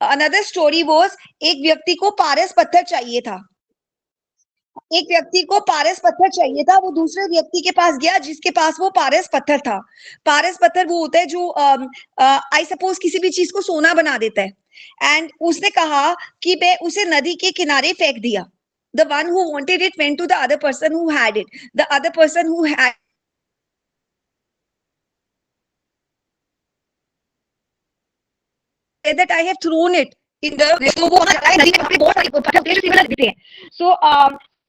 Another story was, एक व्यक्ति को पारस पत्थर चाहिए था। एक व्यक्ति को पारस पत्थर चाहिए था, वो दूसरे व्यक्ति के पास गया जिसके पास वो पारस पत्थर था। पारस पत्थर वो होता है जो आई सपोज किसी भी चीज को सोना बना देता है। एंड उसने कहा कि मैं उसे नदी के किनारे फेंक दिया। The one who wanted it went to the other person who had it. The other person who had that I have thrown it in the, तो वो नदी में बहुत सारे पत्थर होते हैं जो सिमिलर दिखते हैं। सो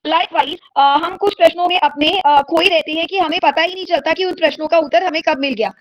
लाइकवाइज हम कुछ प्रश्नों में अपने खोई रहते हैं कि हमें पता ही नहीं चलता कि उन प्रश्नों का उत्तर हमें कब मिल गया।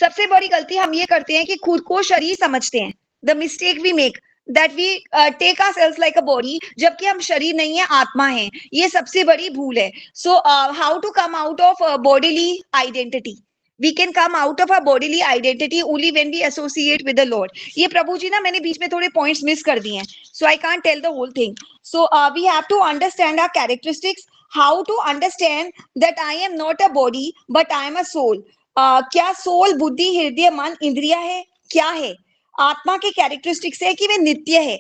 सबसे बड़ी गलती हम ये करते हैं कि खुद को शरीर समझते हैं। The mistake we make that we take ourselves like a body, जबकि हम शरीर नहीं है, आत्मा है। ये सबसे बड़ी भूल है। So how to come out of bodily identity? We can come out of our bodily identity only when we associate with the Lord. ये प्रभु जी ना मैंने बीच में थोड़े points miss कर दिए हैं, so I can't tell the whole thing. So we have to understand our characteristics. How to understand that I am not a body but I am a soul. क्या soul बुद्धि हृदय मन इंद्रिया है? क्या है? आत्मा के characteristics है कि वे नित्य है।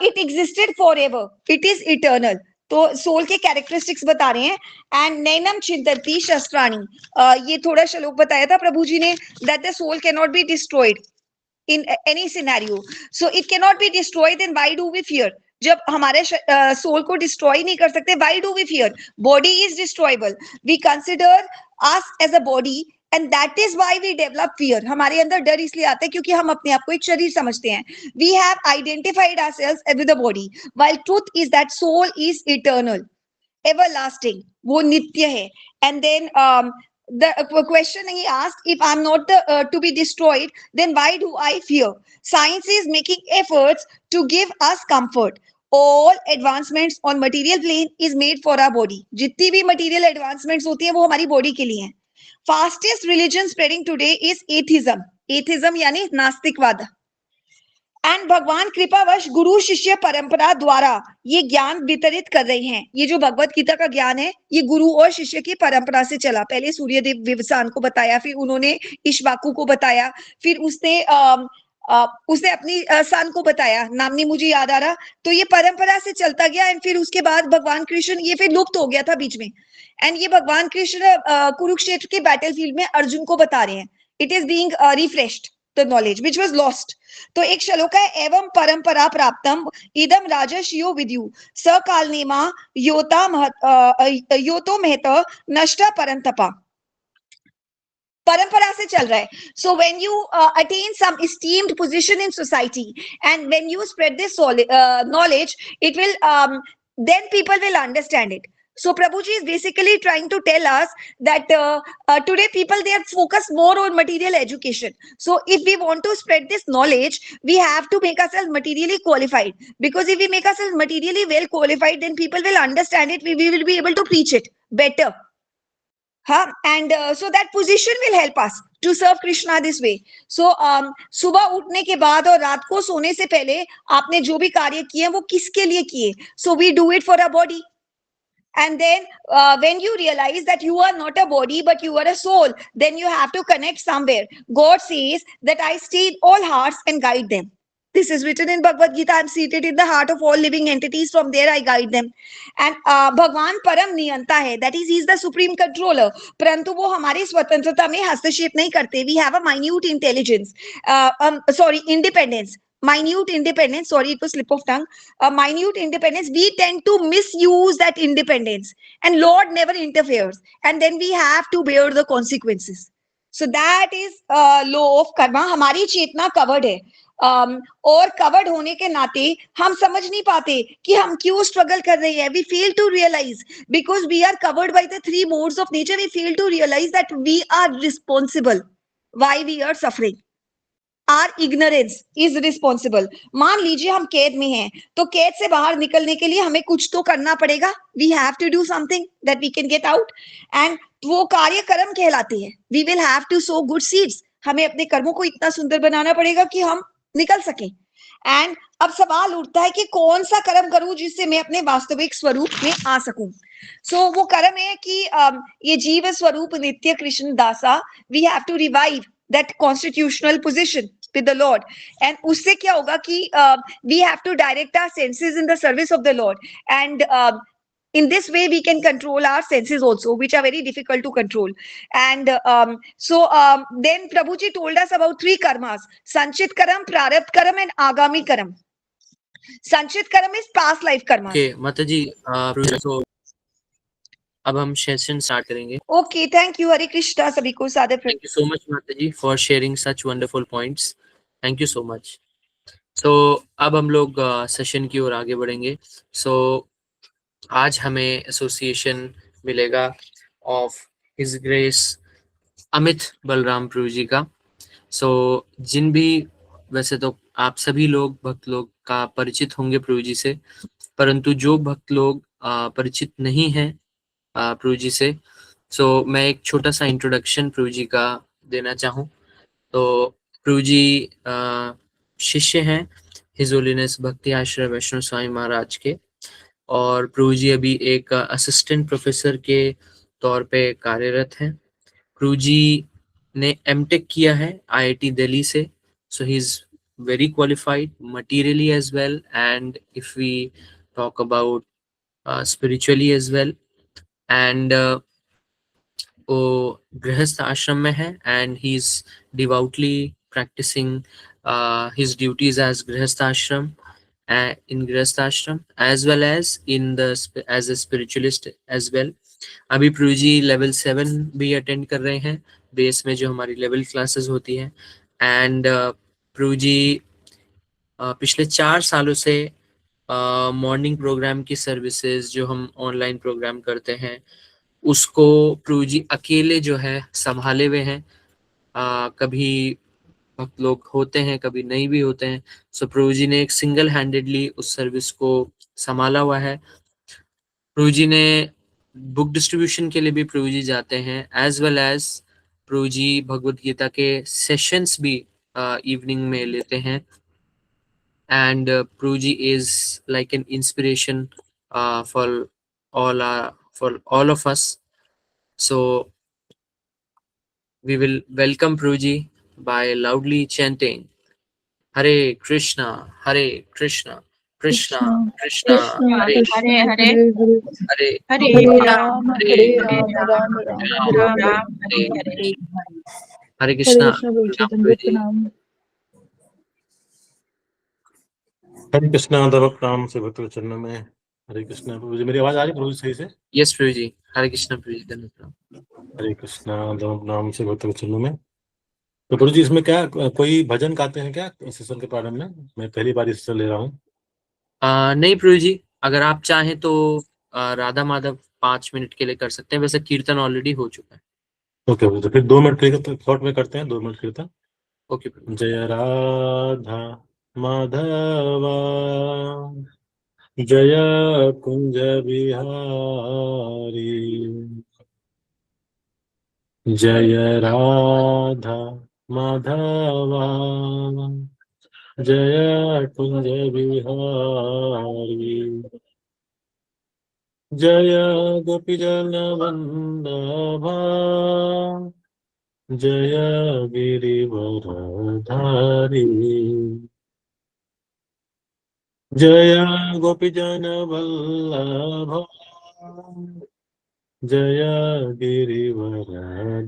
It existed forever. It is eternal. तो सोल के कैरेक्टरिस्टिक्स बता रहे हैं। एंड नैनम चिंतती शस्त्राणी, ये थोड़ा श्लोक बताया था प्रभु जी ने, that the soul can not be destroyed in any scenario. So it can not be destroyed, then why do we fear? जब हमारे सोल को डिस्ट्रॉय नहीं कर सकते, why do we fear? Body is destroyable, we consider us as a body and that is why we develop fear. हमारे अंदर डर इसलिए आता है क्योंकि हम अपने आप को एक शरीर समझते हैं। We have identified ourselves with the body, while truth is that soul is eternal, everlasting, वो नित्य है। And then the question he asked, if I'm not to be destroyed, then why do I fear? Science is making efforts to give us comfort. All advancements on material plane is made for our body. जितनी भी material advancements होती है वो हमारी body के लिए हैं। Fastest religion spreading today is atheism. Atheism यानी नास्तिकवाद। एंड भगवान कृपावश गुरु शिष्य परंपरा द्वारा ये ज्ञान वितरित कर रहे हैं। ये जो भगवत गीता का ज्ञान है ये गुरु और शिष्य की परंपरा से चला। पहले सूर्यदेव विवस्वान को बताया, फिर उन्होंने इक्ष्वाकु को बताया, फिर उसने अपनी सन को बताया, नाम नहीं मुझे याद आ रहा। तो ये परंपरा से चलता गया। एंड फिर उसके बाद भगवान कृष्ण, ये फिर लुप्त हो गया था बीच में। एंड ये भगवान कृष्ण कुरुक्षेत्र के बैटलफील्ड में अर्जुन को बता रहे हैं। It is being refreshed the knowledge which was lost. तो एक श्लोक है, एवं परंपरा प्राप्तम इदम राजर्षियो विद्यु सकालनेमा योतो महत नष्ट परंतपा। परंपरा से चल रहा है। So when you attain some esteemed position in society and when you spread this knowledge, it will then people will understand it. So Prabhuji is basically trying to tell us that today people, they are focused more on material education. So if we want to spread this knowledge, we have to make ourselves materially qualified, because if we make ourselves materially well qualified, then people will understand it. We will be able to preach it better. And so that position will help us to serve Krishna this way. So सुबह उठने के बाद और रात को सोने से पहले आपने जो भी कार्य किए वो किसके लिए किए? So we do it for our body. And then when you realize that you are not a body but you are a soul, then you have to connect somewhere. God says that I stay in all hearts and guide them. This is written in Bhagavad Gita. I'm seated in the heart of all living entities. From there I guide them. And भगवान परम नियंता है, that is, he is the supreme controller. परंतु वो हमारी स्वतंत्रता में हस्तक्षेप नहीं करते. We have a minute intelligence. Independence. Minute independence, sorry, it was slip of tongue. Minute independence, we tend to misuse that independence, and Lord never interferes, and then we have to bear the consequences. So that is law of karma. हमारी चेतना covered है, और covered होने के नाते हम समझ नहीं पाते कि हम क्यों स्ट्रगल कर रहे हैं. We fail to realize because we are covered by the three modes of nature. We fail to realize that we are responsible why we are suffering. Our ignorance is responsible. मान लीजिए हम कैद में हैं, तो कैद से बाहर निकलने के लिए हमें कुछ तो करना पड़ेगा. We have to do something that we can get out, and वो कार्य कर्म कहलाते हैं. We will have to sow good seeds. हमें अपने कर्मों को इतना सुंदर बनाना पड़ेगा कि हम निकल सकें. एंड अब सवाल उठता है कि कौन सा कर्म करूं जिससे मैं अपने वास्तविक स्वरूप में आ सकूं. सो वो कर्म है कि ये जीव स्वरूप नित्य कृष्ण दासा, we have to revive that constitutional position. with the Lord. And उससे क्या होगा कि we have to direct our senses in the service of the Lord. And in this way we can control our senses also, which are very difficult to control. And then Prabhuji told us about 3 karmas: Sanchit karam, Prarabdha karam, and Agami karam. Sanchit karam is past life karma. Okay, Mataji, so अब हम session start करेंगे. Okay, thank you. Hare Krishna सभी को सादर. Thank you so much, Mataji, for sharing such wonderful points. Thank you so much. So अब हम लोग session की ओर आगे बढ़ेंगे. So आज हमें एसोसिएशन मिलेगा of his grace Amit Balram Prabhu ji का. सो जिन भी, वैसे तो आप सभी लोग भक्त लोग का परिचित होंगे प्रभु जी से, परंतु जो भक्त लोग परिचित नहीं हैं प्रभु जी से, सो मैं एक छोटा सा इंट्रोडक्शन प्रभु जी का देना चाहूँ. तो प्रभु जी शिष्य हैं हिज होलीनेस भक्ति आश्रय वैष्णव स्वामी महाराज के, और प्रभु जी अभी एक असिस्टेंट प्रोफेसर के तौर पे कार्यरत हैं. प्रभु जी ने एमटेक किया है आईआईटी दिल्ली से. So he is very qualified materially as well, and if we talk about spiritually as well. And वो गृहस्थ आश्रम में है, and he is devoutly practicing his duties as grihastha ashram, in grihastha ashram, as well as as a spiritualist as well. अभी प्रभु जी level 7 भी attend कर रहे हैं बेस में, जो हमारी लेवल क्लासेस होती हैं. एंड प्रभु जी पिछले 4 सालों से मॉर्निंग प्रोग्राम की सर्विसेज जो हम ऑनलाइन प्रोग्राम करते हैं, उसको प्रभु जी अकेले जो है संभाले हुए हैं. कभी भक्त लोग होते हैं, कभी नहीं भी होते हैं. सो प्रभु जी ने एक सिंगल हैंडेडली उस सर्विस को संभाला हुआ है. प्रभु जी ने बुक डिस्ट्रीब्यूशन के लिए भी प्रभु जी जाते हैं, एज वेल एज प्रभु जी भगवत गीता के सेशंस भी इवनिंग में लेते हैं. एंड प्रभु जी is like an inspiration for all of us. So we will welcome Prabhuji by loudly chanting Hare Krishna, Hare Krishna, Krishna Krishna, Hare Hare Hare, Hare Hare Ram, Hare Ram, Ram, Hare Hare. Hare Krishna. हरे कृष्णा दव नाम से भक्त चरणों में. हरे कृष्णा. प्रभु जी मेरी आवाज आ रही है प्रभु जी सही से? Yes प्रभु जी. हरे कृष्णा प्रभु जी. धन्यवाद. हरे कृष्णा दव नाम से भक्त चरणों में. तो प्रभु जी इसमें क्या कोई भजन गाते हैं क्या सेशन के प्रारंभ में? मैं पहली बार इस ले रहा हूँ. नहीं प्रभु जी, अगर आप चाहें तो राधा माधव 5 मिनट के लिए कर सकते हैं. वैसे कीर्तन ऑलरेडी हो चुका है. ओके प्रभु जी, फिर 2 मिनट कीर्तन शॉर्ट में करते हैं. 2 मिनट कीर्तन. ओके प्रभु. जय राधा माधवा जय कुंज बिहारी, जय राधा माधवा जय कुंज बिहारी, जय गोपीजन वल्लभा जय गिरिवरधारी, जय गोपीजन वल्लभा जय गिरिवरधारी,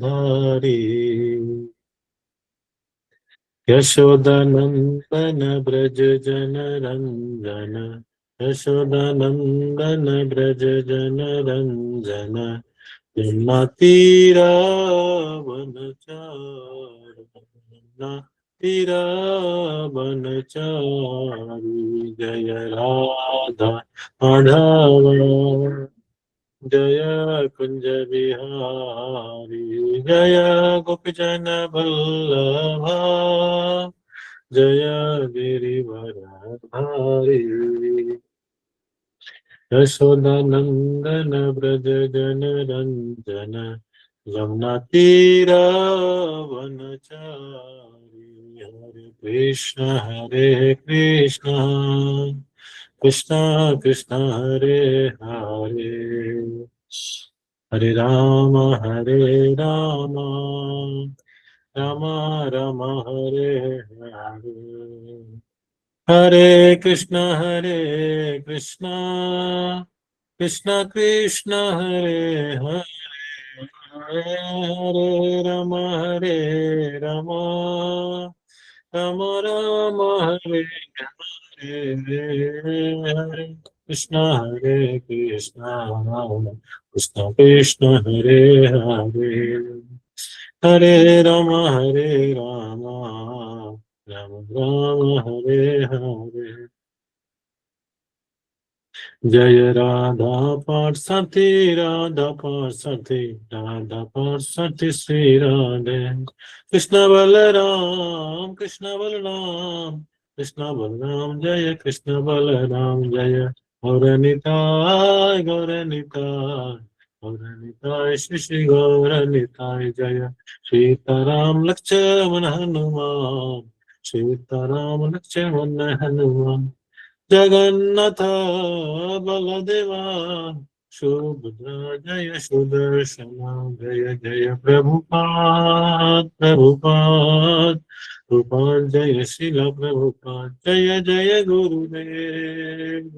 यशोदानंदन ब्रज जन रंजन, यशोदानंदन ब्रज जन रंजन, यमुना तीरा वनचारी, जय राधा माधव जय कुंज बिहारी, जय गोपीजन वल्लभा जय गिरिवरधारी, यशोदानंदन ब्रज जन रंजन, यमुना तीरा वनचारी, हरे कृष्ण कृष्ण कृष्ण हरे हरे, हरे Ram Rama Rama Hare Hare, Hare Krishna Krishna Krishna Hare Hare, Hare Rama Rama Rama Hare Hare, Hare Krishna Krishna Krishna Hare Hare, Hare Rama Rama Rama Hare Hare. जय राधा पार्षती राधा पार्षती राधा पार्षती श्री राधे, कृष्ण बलराम कृष्ण बलराम जय कृष्ण बलराम जय, गौर निताय श्री श्री गौर निताय जय, सीताराम लक्ष्मण हनुमान सीताराम लक्ष्मण हनुमान, जगन्नाथ बलदेवा सुभद्रा जय सुदर्शन जय जय प्रभुपाद जय श्रील प्रभुपाद जय जय गुरुदेव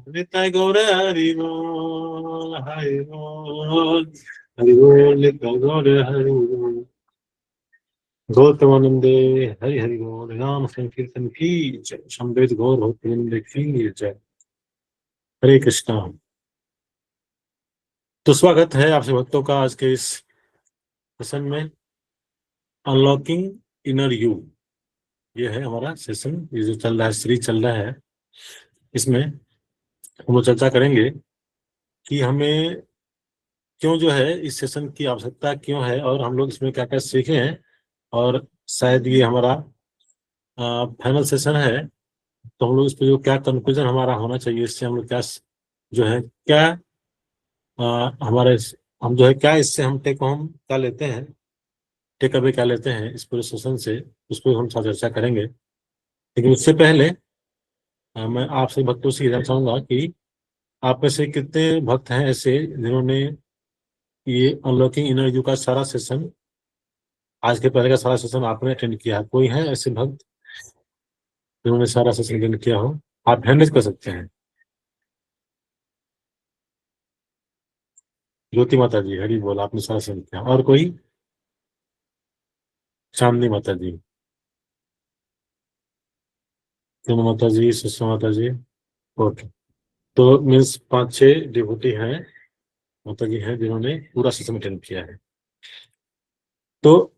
निताय गौर हरि बोल हरि बोल निताय गौर हरि बोल, गौतमानंदे हरि हरि बोल, राम संकीर्तन की जय, समवेत गौर भक्तवृंद की जय, हरे कृष्णा। तो स्वागत है आपसे भक्तों का आज के इस सेशन में, अनलॉकिंग इनर यू। ये है हमारा सेशन, ये जो चल रहा है, सीरीज चल रहा है, इसमें हम लोग चर्चा करेंगे कि हमें क्यों जो है इस सेशन की आवश्यकता क्यों है, और हम लोग इसमें क्या क्या सीखे हैं, और शायद ये हमारा फाइनल सेशन है, तो हम लोग इस पे जो क्या कंक्लूजन हमारा होना चाहिए, इससे हम लोग क्या जो है क्या हमारे हम जो है क्या इससे हम टेक होम क्या लेते हैं, टेक अवे क्या लेते हैं इस पूरे सेशन से, उस पर हम साथ चर्चा करेंगे। लेकिन उससे पहले मैं आपसे भक्तों से कहना चाहूँगा कि आप में से कितने भक्त हैं ऐसे जिन्होंने ये अनलॉकिंग इनर यू का सारा सेशन, आज के पहले का सारा सेशन आपने अटेंड किया है? कोई है ऐसे भक्त जिन्होंने सारा सेशन अटेंड किया हो? आप हैंड कर सकते हैं। ज्योति माता जी हरी बोल, आपने सारा सेशन किया। और कोई? चांदनी माता जी, तीनों माता जी, सुषमा माता जी, ओके। तो मीन्स 5-6 डिवोटी हैं, माता जी हैं जिन्होंने पूरा सेशन अटेंड किया है। तो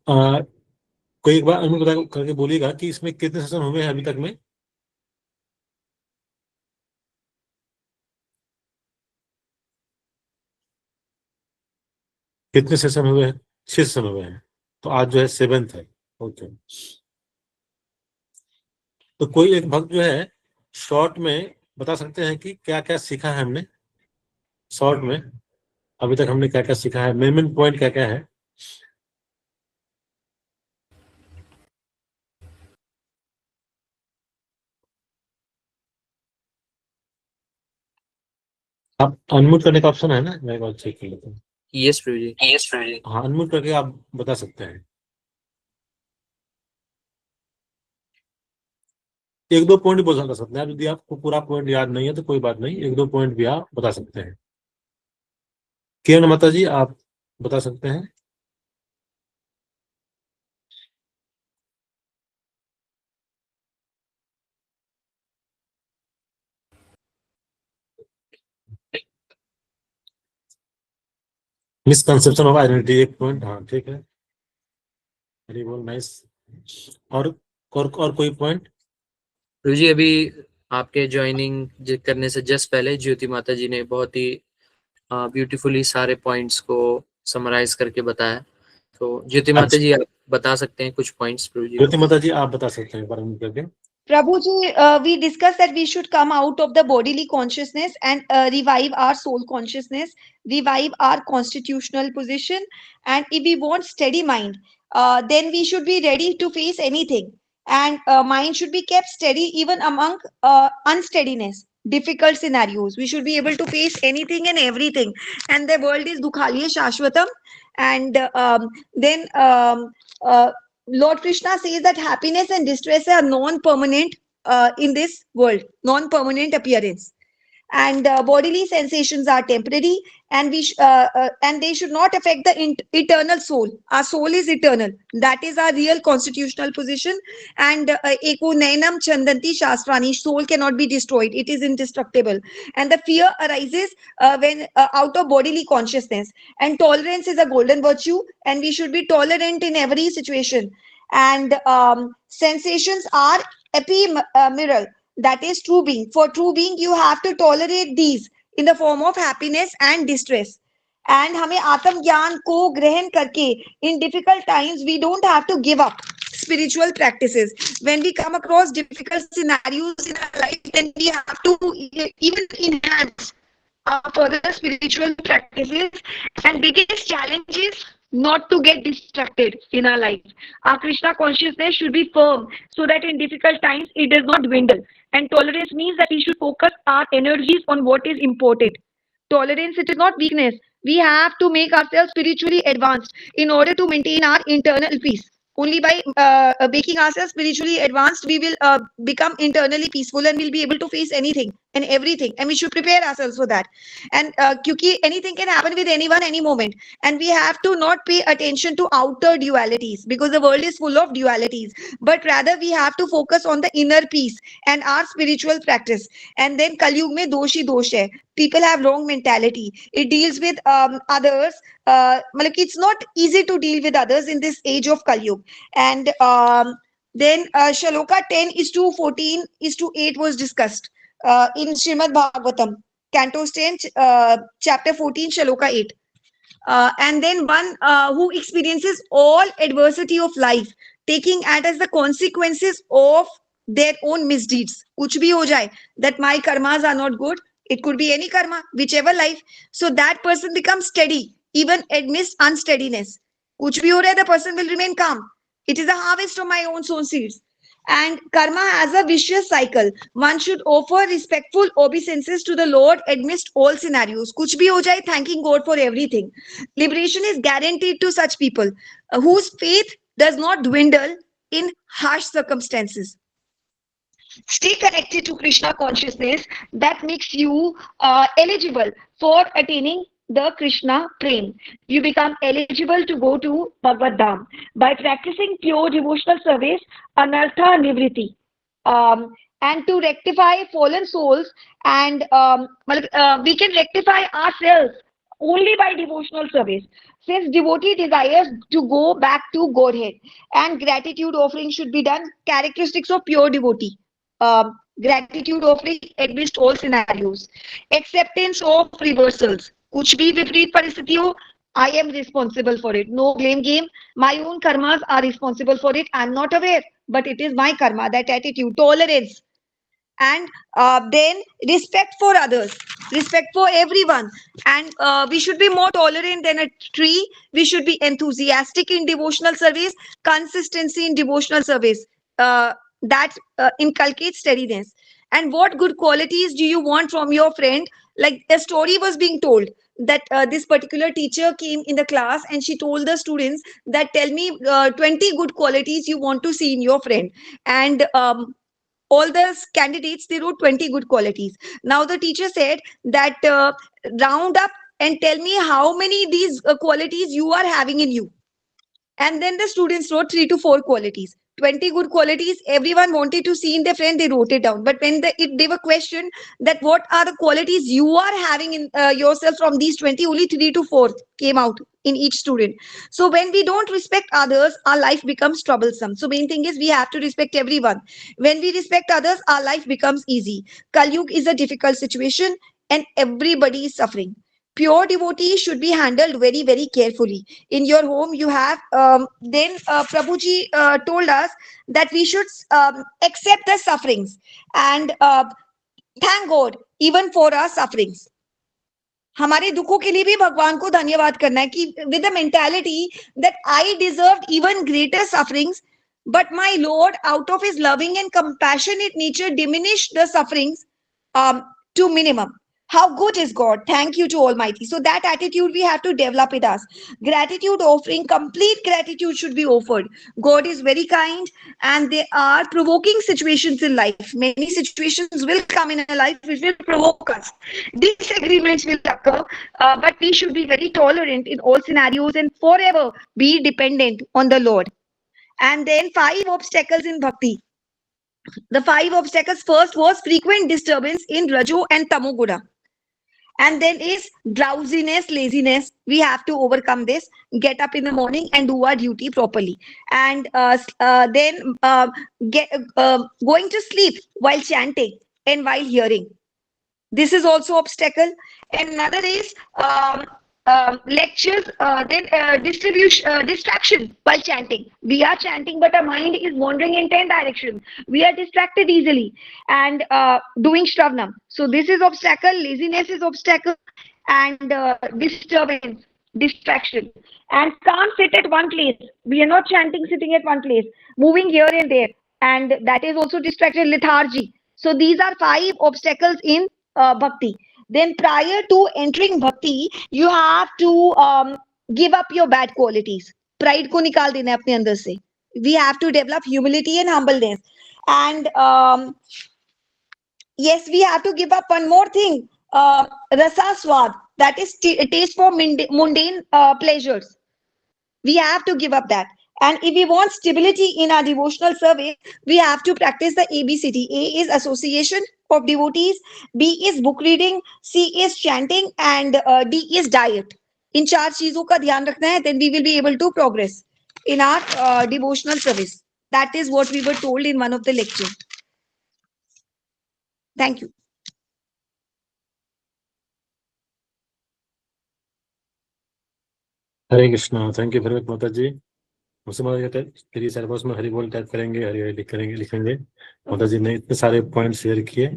कोई एक बार अनुभव बता करके बोलिएगा कि इसमें कितने सेशन हुए हैं अभी तक में? कितने सेशन हुए हैं? 6 सेशन हुए हैं, तो आज जो है 7th है, ओके। तो कोई एक भक्त जो है शॉर्ट में बता सकते हैं कि क्या क्या सीखा है हमने शॉर्ट में, अभी तक हमने क्या क्या सीखा है, मेन पॉइंट क्या क्या है? आप अनम्यूट करने का ऑप्शन है ना, मैं एक बार चेक कर लेता हूँ। यस प्रभु जी। हाँ, अनम्यूट करके आप बता सकते हैं। 1-2 पॉइंट बोल सकते हैं, यदि आपको पूरा पॉइंट याद नहीं है तो कोई बात नहीं, 1-2 पॉइंट भी आप बता सकते हैं। किरण माता जी आप बता सकते हैं? मिसकंसेप्शन ऑफ आइडेंटिटी, 1 पॉइंट, हाँ ठीक है, वेरी गुड, नाइस। और कोई पॉइंट? प्रभु जी अभी आपके ज्वाइनिंग करने से जस्ट पहले ज्योति माता जी ने बहुत ही ब्यूटीफुली सारे पॉइंट्स को समराइज करके बताया, तो ज्योति माता जी आप बता सकते हैं कुछ पॉइंट्स प्रभु जी? ज्योति माता जी आप बता सकते हैं पर करके। Prabhuji, we discussed that we should come out of the bodily consciousness and revive our soul consciousness, revive our constitutional position. And if we want steady mind, then we should be ready to face anything. And mind should be kept steady even among unsteadiness. difficult scenarios. We should be able to face anything and everything. And the world is dukhaliya shashwatam. And then Lord Krishna says that happiness and distress are non-permanent in this world, non-permanent appearance. And bodily sensations are temporary, and and they should not affect the eternal soul. Our soul is eternal. That is our real constitutional position. And eko nainam chandanti shastrani, soul cannot be destroyed. It is indestructible. And the fear arises when out of bodily consciousness. And tolerance is a golden virtue, and we should be tolerant in every situation. And sensations are ephemeral. That is true being. For true being, you have to tolerate these in the form of happiness and distress. And हमें आत्म ज्ञान को ग्रहण करके in difficult times we don't have to give up spiritual practices. When we come across difficult scenarios in our life, then we have to even enhance our further spiritual practices. And biggest challenge is not to get distracted in our life. Our Krishna consciousness should be firm so that in difficult times it does not dwindle. And tolerance means that we should focus our energies on what is important. Tolerance, it is not weakness. We have to make ourselves spiritually advanced in order to maintain our internal peace. Only by making ourselves spiritually advanced, we will become internally peaceful and we'll be able to face anything and everything. And we should prepare ourselves for that. And kyunki anything can happen with anyone, any moment. And we have to not pay attention to outer dualities because the world is full of dualities. But rather, we have to focus on the inner peace and our spiritual practice. And then Kali Yuga mein dosh hi dosh hai. People have wrong mentality. It deals with others. It's not easy to deal with others in this age of Kali Yuga. And then Shaloka 10:14:8 was discussed in Srimad Bhagavatam, Canto 10, chapter 14, Shaloka 8. And then one who experiences all adversity of life, taking it as the consequences of their own misdeeds. Kuch bhi ho jaye, that my karmas are not good. It could be any karma, whichever life. So that person becomes steady, even amidst unsteadiness. Kuch bhi ho raha hai, the person will remain calm. It is a harvest of my own sown seeds. And karma has a vicious cycle. One should offer respectful obeisances to the Lord amidst all scenarios. Kuch bhi ho jaye, thanking God for everything. Liberation is guaranteed to such people whose faith does not dwindle in harsh circumstances. Stay connected to Krishna consciousness. That makes you eligible for attaining the Krishna Prem. You become eligible to go to Bhagavad Dham by practicing pure devotional service, Anartha Nivriti, and to rectify fallen souls. And we can rectify ourselves only by devotional service. Since devotee desires to go back to Godhead, and gratitude offering should be done. Characteristics of pure devotee. Gratitude offering amidst all scenarios. Acceptance of reversals. Kuch bhi viprit paristhiti ho, I am responsible for it. No blame game. My own karmas are responsible for it. I'm not aware, but it is my karma. That attitude, tolerance, and then respect for others, respect for everyone. And we should be more tolerant than a tree. We should be enthusiastic in devotional service, consistency in devotional service. That inculcates steadiness. And what good qualities do you want from your friend? Like a story was being told that this particular teacher came in the class and she told the students that tell me 20 good qualities you want to see in your friend. And all the candidates, they wrote 20 good qualities. Now the teacher said that round up and tell me how many these qualities you are having in you. And then the students wrote 3 to 4 qualities. 20 good qualities everyone wanted to see in their friend, they wrote it down. But when they were questioned that what are the qualities you are having in yourself from these 20, only 3 to 4 came out in each student. So when we don't respect others, our life becomes troublesome. So main thing is we have to respect everyone. When we respect others, our life becomes easy. Kali Yuga is a difficult situation and everybody is suffering. Pure devotee should be handled very, very carefully. In your home, you have, then Prabhuji told us that we should accept the sufferings and thank God even for our sufferings. हमारे दुखों के लिए भी भगवान को धन्यवाद करना है कि with the mentality that I deserved even greater sufferings, but my Lord, out of his loving and compassionate nature, diminished the sufferings to minimum. How good is God? Thank you to Almighty. So that attitude we have to develop in us. Gratitude offering, complete gratitude should be offered. God is very kind, and there are provoking situations in life. Many situations will come in our life which will provoke us. Disagreements will occur, but we should be very tolerant in all scenarios and forever be dependent on the Lord. And then 5 obstacles in bhakti. The 5 obstacles, first was frequent disturbance in Rajo and Tamoguna. And then is drowsiness, laziness. We have to overcome this, get up in the morning and do our duty properly. And then going to sleep while chanting and while hearing. This is also obstacle. And another is lectures, then distraction while chanting. We are chanting, but our mind is wandering in 10 directions. We are distracted easily. And doing shravanam. So this is obstacle, laziness is obstacle, and disturbance, distraction. And can't sit at one place. We are not chanting sitting at one place, moving here and there. And that is also distraction, lethargy. So these are 5 obstacles in bhakti. Then prior to entering bhakti, you have to give up your bad qualities. Pride ko nikal dena hai apne andar se. We have to develop humility and humbleness. And yes, we have to give up one more thing, rasa swad, that is taste for mundane pleasures. We have to give up that. And if we want stability in our devotional service, we have to practice the ABCD. A is association of devotees, B is book reading, C is chanting, and D is diet. In 4 चीजों का ध्यान रखना है, then we will be able to progress in our devotional service. That is what we were told in one of the lectures. Thank you. Hare Krishna, thank you very much माता जी। उससे तेरी सारे boss में हरि बोल टाइप करेंगे, हरि हरि लिखेंगे। माता जी ने इतने सारे पॉइंट शेयर किए।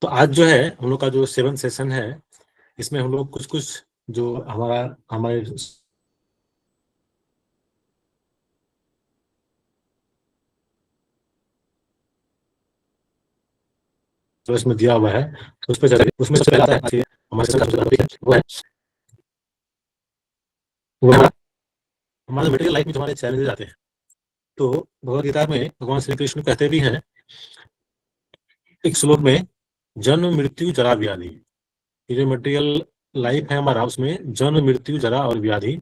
तो आज जो है हम लोग का जो 7 सेशन है, इसमें हम लोग कुछ जो हमारे में दिया हुआ है, तो उस पर उसमें सबसे पहला आता है हमारे वो हमारे मटेरियल लाइफ में जो हमारे चैलेंजेस आते हैं। तो भगवद गीता में भगवान श्री कृष्ण कहते भी हैं एक श्लोक में, जन्म मृत्यु जरा व्याधि। ये जो मटेरियल लाइफ है हमारा, उसमें जन्म मृत्यु जरा और व्याधि,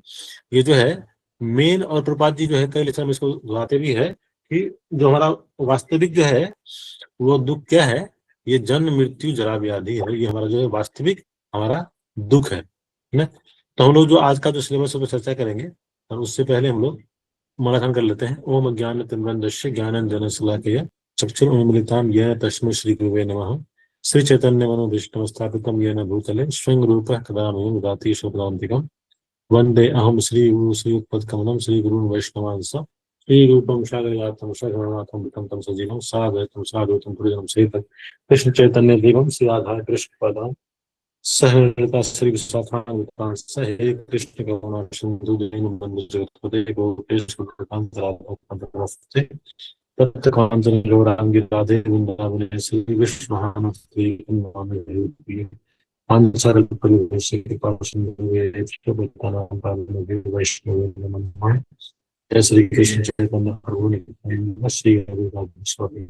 ये जो है मेन, और प्रपात जी जो है कई लेक्चर में इसको दोहराते भी है कि जो हमारा वास्तविक जो है वो दुख क्या है, ये जन्म मृत्यु जरा व्याधि है। ये हमारा जो है वास्तविक हमारा दुख है ना। तो हम लोग जो आज का जो सिलेबस है चर्चा करेंगे, और उससे पहले हम लोग मनाखन कर लेते हैं। ओम ज्ञान तिमिरन्धस्य ज्ञानांजन शलाकया चक्षुरुन्मीलितं येन तस्मै श्री गुरुवे नमः। श्री चैतन्य मनोभीष्टं स्थापितं येन भूतले स्वयं रूपः कदा मह्यं ददाति स्वपदान्तिकं। वन्दे अहं श्री गुरु श्रीयुतपदकमलं श्री गुरुन् वैष्णवांस श्री रूपं सागरजातं सगुणनाथं विकंतं सजीवं साद्वैतं साद्वैतं पुरुषं सहित कृष्ण चैतन्य देवं श्री राधा कृष्ण पदां सहृदयता श्री विशाखान्वितां हे कृष्ण करुणा सिंधु दीनबन्धु जगत्पते गोपेश कृपान्तराधे तत्कांचन गौरांगी राधे वृंदावने श्री विष्णुहानुस्त्री पांचाल परिवेश कृपा सिंधु विष्णुपदानां पावने वैष्णवे नमः। जय श्री कृष्ण चैतन्य प्रभु नित्यानंद श्री हरिदास स्वामी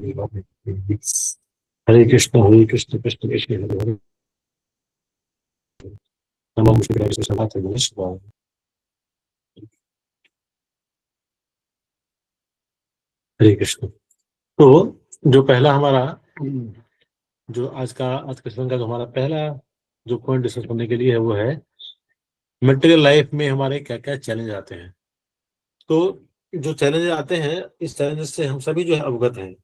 हरे कृष्ण कृष्ण कृष्ण हरे हरे नमः शिवाय। हरे कृष्ण। तो जो पहला हमारा जो आज का सेशन का जो हमारा पहला जो पॉइंट डिस्कस करने के लिए है वो है मटेरियल लाइफ में हमारे क्या क्या चैलेंज आते हैं। तो जो चैलेंज आते हैं, इस चैलेंजेस से हम सभी जो है अवगत हैं,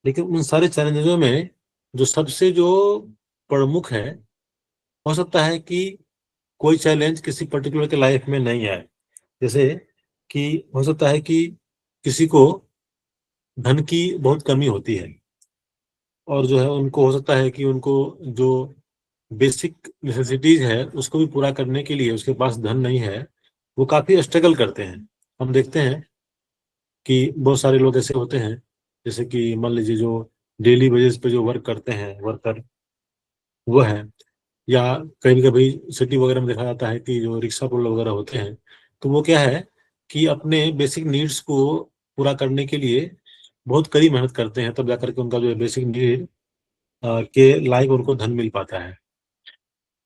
लेकिन उन सारे चैलेंजेसों में जो सबसे जो प्रमुख है, हो सकता है कि कोई चैलेंज किसी पर्टिकुलर के लाइफ में नहीं आए। जैसे कि हो सकता है कि किसी को धन की बहुत कमी होती है, और जो है उनको हो सकता है कि उनको जो बेसिक नेसेसिटीज है उसको भी पूरा करने के लिए उसके पास धन नहीं है, वो काफी स्ट्रगल करते हैं। हम देखते हैं कि बहुत सारे लोग ऐसे होते हैं, जैसे कि मान लीजिए जो डेली बेसिस पे जो वर्क करते हैं वर्कर वो है, या कभी कभी सिटी वगैरह में देखा जाता है कि जो रिक्शा पुल वगैरह होते हैं, तो वो क्या है कि अपने बेसिक नीड्स को पूरा करने के लिए बहुत कड़ी मेहनत करते हैं, तब जाकर के उनका जो है बेसिक नीड के लायक उनको धन मिल पाता है।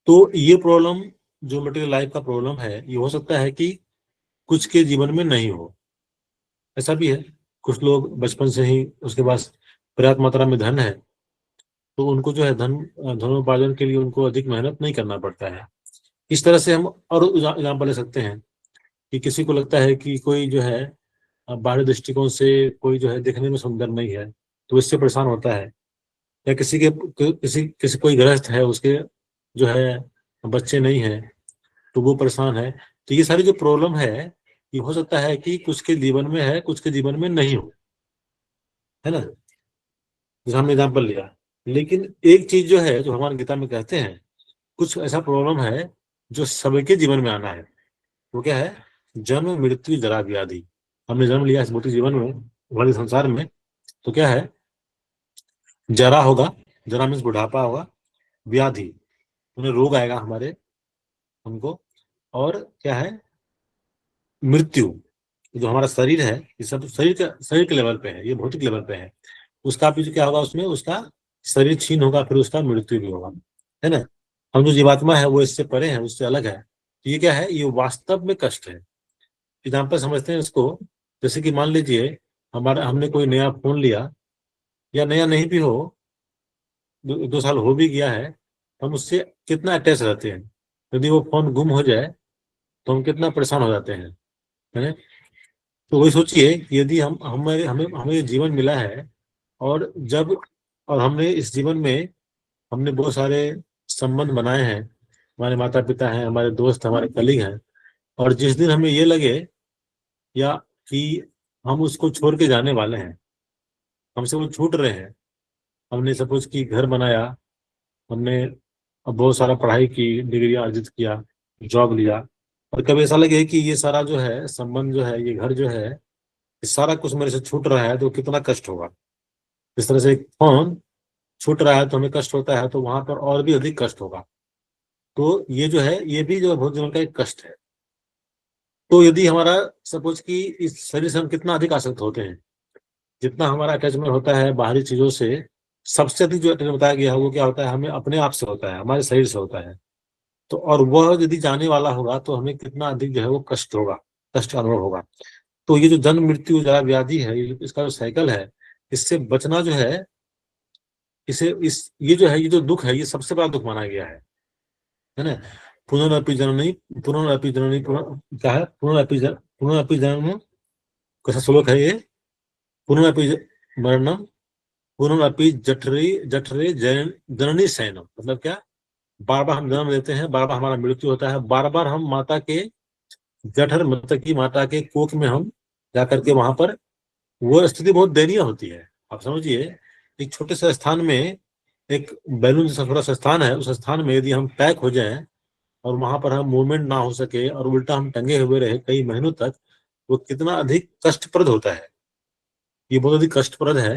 तो ये प्रॉब्लम, जो मटेरियल लाइफ का प्रॉब्लम है, ये हो सकता है कि कुछ के जीवन में नहीं हो। ऐसा भी है, कुछ लोग बचपन से ही उसके पास पर्याप्त मात्रा में धन है, तो उनको जो है धनोपार्जन के लिए उनको अधिक मेहनत नहीं करना पड़ता है। इस तरह से हम और एग्जाम्पल ले सकते हैं कि किसी को लगता है कि कोई जो है बाहरी दृष्टिकोण से कोई जो है देखने में सुंदर नहीं है, तो इससे परेशान होता है। या किसी के किसी किसी कोई गृहस्थ है, उसके जो है बच्चे नहीं है, तो वो परेशान है। तो ये सारी जो प्रॉब्लम है, ये हो सकता है कि कुछ के जीवन में है, कुछ के जीवन में नहीं हो, है ना, जैसे हमने एग्जाम्पल लिया। लेकिन एक चीज जो है, जो हमारे गीता में कहते हैं, कुछ ऐसा प्रॉब्लम है जो सबके जीवन में आना है। वो क्या है? जन्म मृत्यु जरा व्याधि। हमने जन्म लिया इस भौतिक जीवन में, भौतिक संसार में, तो क्या है? जरा होगा, जरा मीन्स बुढ़ापा होगा, व्याधि उन्हें रोग आएगा हमारे हमको, और क्या है? मृत्यु। जो हमारा शरीर है, ये सब शरीर के लेवल पे है, ये भौतिक लेवल पे है। उसका भी जो क्या होगा, उसमें उसका शरीर छीन होगा, फिर उसका मृत्यु भी होगा, है ना। हम जो जीवात्मा है वो इससे परे है, उससे अलग है। तो ये क्या है? ये वास्तव में कष्ट है। एग्जाम्पल समझते हैं इसको, जैसे कि मान लीजिए हमारा हमने कोई नया फोन लिया, या नया नहीं भी हो, 2 साल हो भी गया है, तो हम उससे कितना अटैच रहते हैं। यदि वो फोन गुम हो जाए तो हम कितना परेशान हो जाते हैं, है ना। तो वही सोचिए कि यदि हम हमें हमें हमें ये जीवन मिला है, और जब और हमने इस जीवन में हमने बहुत सारे संबंध बनाए हैं, हमारे माता पिता हैं, हमारे दोस्त, हमारे कलीग हैं, और जिस दिन हमें ये लगे या कि हम उसको छोड़ के जाने वाले हैं, हमसे वो छूट रहे हैं, हमने सपोज कि घर बनाया, हमने अब बहुत सारा पढ़ाई की, डिग्री अर्जित किया, जॉब लिया, और कभी ऐसा लगे कि ये सारा जो है संबंध जो है, ये घर जो है, ये सारा कुछ मेरे से छूट रहा है, तो कितना कष्ट होगा। इस तरह से एक फोन छूट रहा है तो हमें कष्ट होता है, तो वहां पर और भी अधिक कष्ट होगा। तो ये जो है, ये भी जो है बहुत जीवन का एक कष्ट है। तो यदि हमारा सपोज कि इस शरीर से हम कितना अधिक आसक्त होते हैं, जितना हमारा अटैचमेंट होता है बाहरी चीजों से, सबसे अधिक जो अटैचमेंट बताया गया है वो क्या होता है? हमें अपने आप से होता है, हमारे शरीर से होता है। तो और वह यदि जाने वाला होगा तो हमें कितना अधिक जो है वो कष्ट होगा, कष्ट का अनुभव होगा। तो ये जो जन्म मृत्यु जरा व्याधि है, इसका जो साइकिल है, इससे बचना जो है, इसे इस ये जो है, ये जो दुख है, ये सबसे बड़ा दुख माना गया है ना। पुनरअपि जननी, पुनरअपि जननी, क्या है? पुनरअपि जन्म, कैसा श्लोक है ये? पुनरअपि मरणम, पुनरअपि जठरे जठरे जननी शयनम। मतलब क्या? बार बार हम जन्म लेते हैं, बार बार हमारा मृत्यु होता है, बार बार हम माता के जठर, मतलब की माता के कोख में हम जाकर के वहां पर, वो स्थिति बहुत दयनीय होती है। आप समझिए, एक छोटे से स्थान में, एक बैलून जैसा छोटा सा स्थान है, उस स्थान में यदि हम पैक हो जाएं और वहां पर हम मूवमेंट ना हो सके और उल्टा हम टंगे हुए रहे कई महीनों तक, वो कितना अधिक कष्टप्रद होता है। ये बहुत अधिक कष्टप्रद है।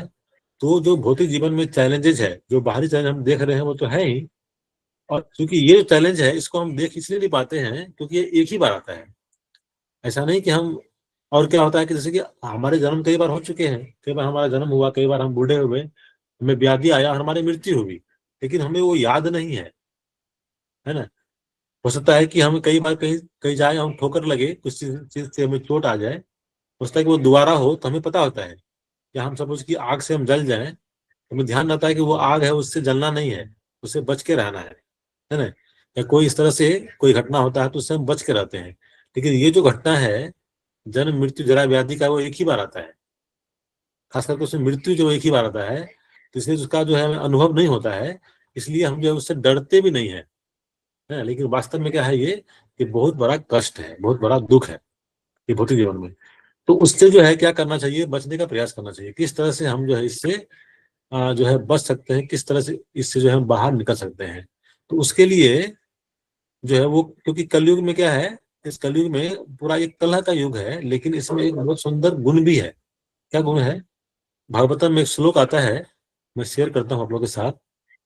तो जो भौतिक जीवन में चैलेंजेस है, जो बाहरी चैलेंज हम देख रहे हैं, वो तो है ही। और क्योंकि ये चैलेंज है, इसको हम देख इसलिए नहीं पाते हैं क्योंकि ये एक ही बार आता है। ऐसा नहीं कि हम, और क्या होता है कि जैसे कि हमारे जन्म कई बार हो चुके हैं, कई बार हमारा जन्म हुआ, कई बार हम बूढ़े हुए, हमें व्याधि आया, हमारी मृत्यु हुई, लेकिन हमें वो याद नहीं है ना। हो सकता है कि हम कई बार कहीं कहीं जाए, हम ठोकर लगे, कुछ चीज से हमें चोट आ जाए, हो सकता है कि वो दोबारा हो, तो हमें पता होता है। या हम सपोज कि आग से हम जल जाएं, तो हमें ध्यान रहता है कि वो आग है, उससे जलना नहीं है, उससे बच के रहना है ना। या कोई इस तरह से कोई घटना होता है तो उससे हम बच के रहते हैं। लेकिन ये जो घटना है, जन्म मृत्यु जरा व्याधि का, वो एक ही बार आता है। खास करके उसमें मृत्यु जो एक ही बार आता है, तो इसलिए उसका जो है हमें अनुभव नहीं होता है, इसलिए हम जो है उससे डरते भी नहीं है। लेकिन वास्तव में क्या है, ये बहुत बड़ा कष्ट है, बहुत बड़ा दुख है ये भौतिक जीवन में। तो उससे जो है क्या करना चाहिए? बचने का प्रयास करना चाहिए। किस तरह से हम जो है इससे जो है बच सकते हैं, किस तरह से इससे जो है हम बाहर निकल सकते हैं। तो उसके लिए जो है वो, क्योंकि कलयुग में क्या है, इस कलयुग में पूरा एक कलह का युग है, लेकिन इसमें एक बहुत सुंदर गुण भी है। क्या गुण है? भागवतम में एक श्लोक आता है मैं शेयर करता हूँ आप लोगों के साथ।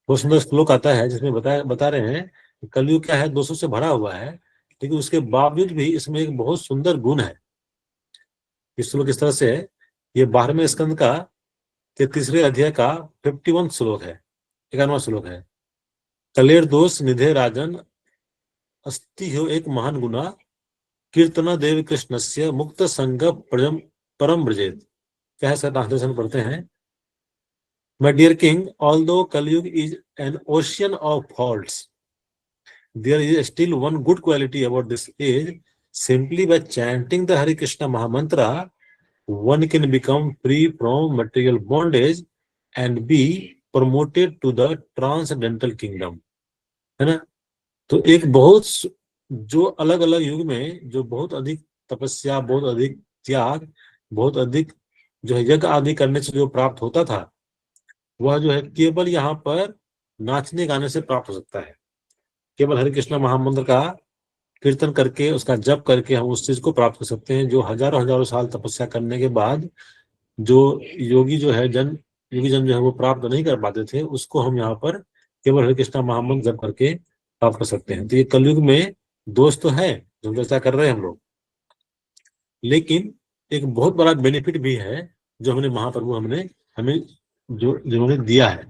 बहुत सुंदर श्लोक आता है जिसमें बता रहे हैं कि कलयुग क्या है, दोषों से भरा हुआ है, लेकिन उसके बावजूद भी इसमें एक बहुत सुंदर गुण है। इस श्लोक इस तरह से है, ये 12वें स्कंद का 33वें अध्याय का 51 श्लोक है, 51वां श्लोक है। कलेर दोष निधे राजन अस्ति हो एक महान गुना, कीर्तना देव कृष्णस्य मुक्त संग परम ब्रजेत। क्या है सर, ट्रांसलेशन पढ़ते हैं। My dear king, although Kalyug is an ocean of faults, there is still one good quality about this age. Simply by chanting the Hare Krishna Mahamantra, one can become free from material bondage and be promoted to the transcendental kingdom. है ना? तो एक बहुत जो अलग अलग युग में जो बहुत अधिक तपस्या, बहुत अधिक त्याग, बहुत अधिक जो है यज्ञ आदि करने से जो प्राप्त होता था, वह जो है केवल यहाँ पर नाचने गाने से प्राप्त हो सकता है। केवल हरे कृष्णा महामंत्र का कीर्तन करके, उसका जप करके हम उस चीज को प्राप्त कर सकते हैं जो हजारों हजारों साल तपस्या करने के बाद जो योगी जो है योगी जन जो है वो प्राप्त नहीं कर पाते थे, उसको हम यहाँ पर केवल हरे कृष्णा महामंत्र जप करके प्राप्त कर सकते हैं। तो ये कलयुग में दोष तो है जो चर्चा कर रहे हैं हम लोग, लेकिन एक बहुत बड़ा बेनिफिट भी है जो हमने महाप्रभु हमें जो जिन्होंने दिया है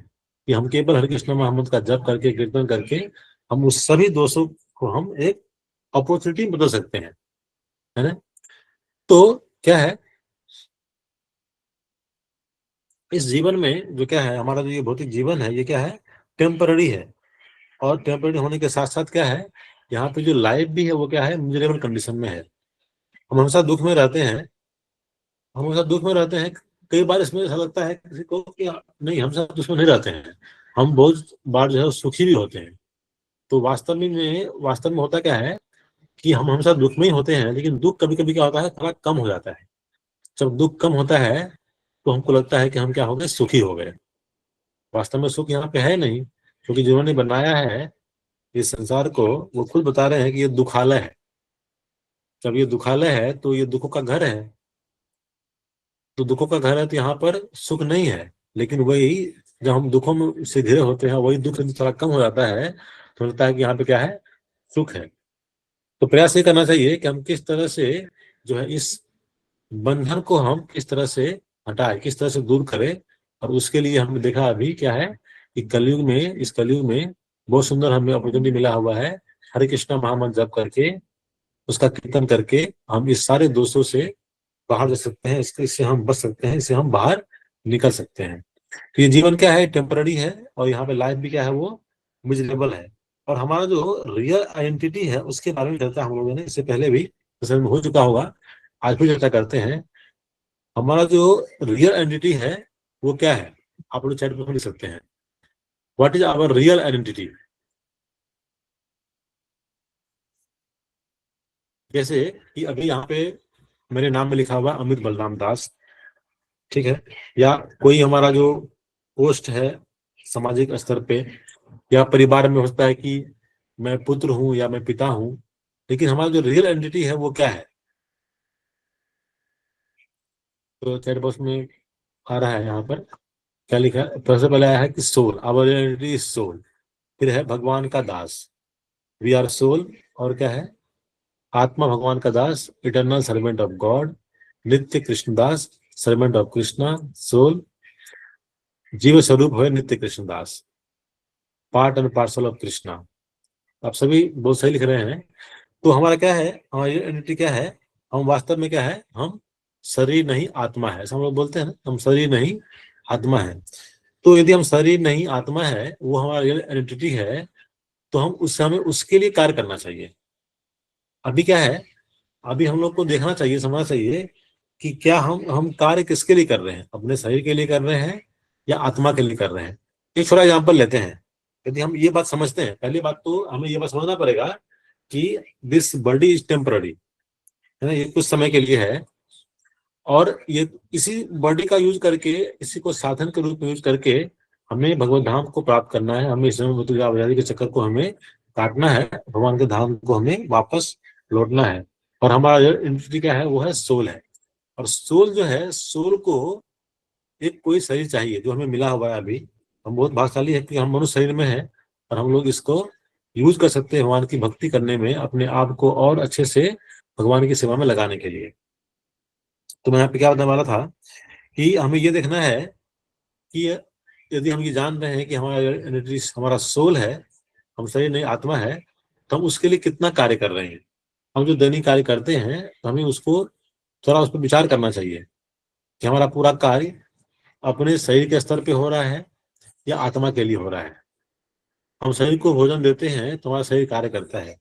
कि हम केवल हरे कृष्ण महामंत्र का जप करके, कीर्तन करके हम उस सभी दोषों को हम एक अपॉर्चुनिटी में बदल सकते हैं, है ना। तो क्या है, इस जीवन में जो क्या है, हमारा जो ये भौतिक जीवन है, ये क्या है, टेम्पररी है। और टेम्पररी होने के साथ साथ क्या है, यहाँ पे जो लाइफ भी है वो क्या है, मिजरेबल कंडीशन में है। हम हमेशा दुख में रहते हैं, कई बार इसमें ऐसा लगता है किसी को कि नहीं, हम सब दुश्मन नहीं रहते हैं, हम बहुत बार जो है सुखी भी होते हैं। तो वास्तव में होता क्या है कि हम हमेशा दुख में ही होते हैं, लेकिन दुख कभी कभी क्या होता है, थोड़ा कम हो जाता है। जब दुख कम होता है तो हमको लगता है कि हम क्या हो गए, सुखी हो गए। वास्तव में सुख यहाँ पे है नहीं, क्योंकि जिन्होंने बनाया है इस संसार को वो खुद बता रहे हैं कि ये दुखालय है। जब ये दुखालय है तो ये दुखों का घर है, तो दुखों का घर है तो यहाँ पर सुख नहीं है। लेकिन वही जब हम दुखों में से घिरे होते हैं, वही दुख थोड़ा कम हो जाता है तो लगता है कि यहाँ पे क्या है, सुख है। तो प्रयास ये करना चाहिए कि हम किस तरह से जो है इस बंधन को हम किस तरह से हटाए, किस तरह से दूर करें। और उसके लिए हमने देखा अभी क्या है कि इस कलयुग में बहुत सुंदर हमें अपॉर्चुनिटी मिला हुआ है। हरे कृष्णा महामंत्र जप करके, उसका कीर्तन करके हम इस सारे दोषों से बाहर जा सकते हैं, इससे हम बच सकते हैं, इससे हम बाहर निकल सकते हैं। तो ये जीवन क्या है, टेम्पररी है, और यहाँ पे लाइफ भी क्या है, वो मिजरेबल है। और हमारा जो रियल आइडेंटिटी है उसके बारे में चर्चा हम लोगों ने इससे पहले भी सत्संग में हो चुका होगा, आज भी चर्चा करते हैं। हमारा जो रियल आइडेंटिटी है वो क्या है, आप लोग चैट में लिख सकते हैं, what is our real identity. जैसे कि अभी यहाँ पे मेरे नाम में लिखा हुआ अमित बलराम दास, ठीक है, या कोई हमारा जो पोस्ट है सामाजिक स्तर पे या परिवार में होता है कि मैं पुत्र हूं या मैं पिता हूं, लेकिन हमारा जो रियल आइडेंटिटी है वो क्या है। तो चैट बॉक्स में आ रहा है, यहाँ पर क्या लिखा है, सबसे पहले आया है कि soul, our identity is soul. फिर है भगवान का दास, वी आर सोल। और क्या है, आत्मा भगवान का दास, इटर्नल सर्वेंट ऑफ गॉड। नित्य कृष्णदास, सर्वेंट ऑफ कृष्णा, सोल। जीव स्वरूप है नित्य कृष्णदास, part and parcel of Krishna. आप सभी बहुत सही लिख रहे हैं। तो हमारा क्या है, हमारी आइडेंटिटी क्या है, हम वास्तव में क्या है, हम शरीर नहीं आत्मा है। हम लोग बोलते हैं ना, हम शरीर नहीं आत्मा है। तो यदि हम शरीर नहीं आत्मा है, वो हमारी आइडेंटिटी है, तो हमें उसके लिए कार्य करना चाहिए। अभी क्या है, अभी हम लोग को देखना चाहिए, समझना चाहिए कि क्या हम कार्य किसके लिए कर रहे हैं, अपने शरीर के लिए कर रहे हैं या आत्मा के लिए कर रहे हैं। एक छोटा एग्जाम्पल लेते हैं। यदि हम ये बात समझते हैं, पहली बात तो हमें ये बात समझना पड़ेगा कि दिस बॉडी इज टेम्पररी, है ना, ये कुछ समय के लिए है। और ये इसी बॉडी का यूज करके, इसी को साधन के रूप में यूज करके हमें भगवत धाम को प्राप्त करना है। हमें इस आजादी के चक्कर को हमें काटना है, भगवान के धाम को हमें वापस लौटना है। और हमारा आइडेंटिटी क्या है, वो है सोल है। और सोल जो है, सोल को एक कोई शरीर चाहिए जो हमें मिला हुआ है अभी, हम बहुत भाग्यशाली है कि हम मनुष्य शरीर में है और हम लोग इसको यूज कर सकते हैं भगवान की भक्ति करने में, अपने आप को और अच्छे से भगवान की सेवा में लगाने के लिए। तो मैं यहाँ पे क्या बताने वाला था कि हमें ये देखना है कि यदि हम ये जान रहे हैं कि हमारा सोल है, हम शरीर नहीं आत्मा है, तो हम उसके लिए कितना कार्य कर रहे हैं। हम जो दैनिक कार्य करते हैं तो हमें उसको थोड़ा उस पर विचार करना चाहिए कि हमारा पूरा कार्य अपने शरीर के स्तर पे हो रहा है या आत्मा के लिए हो रहा है। हम शरीर को भोजन देते हैं तो हमारा शरीर कार्य करता है।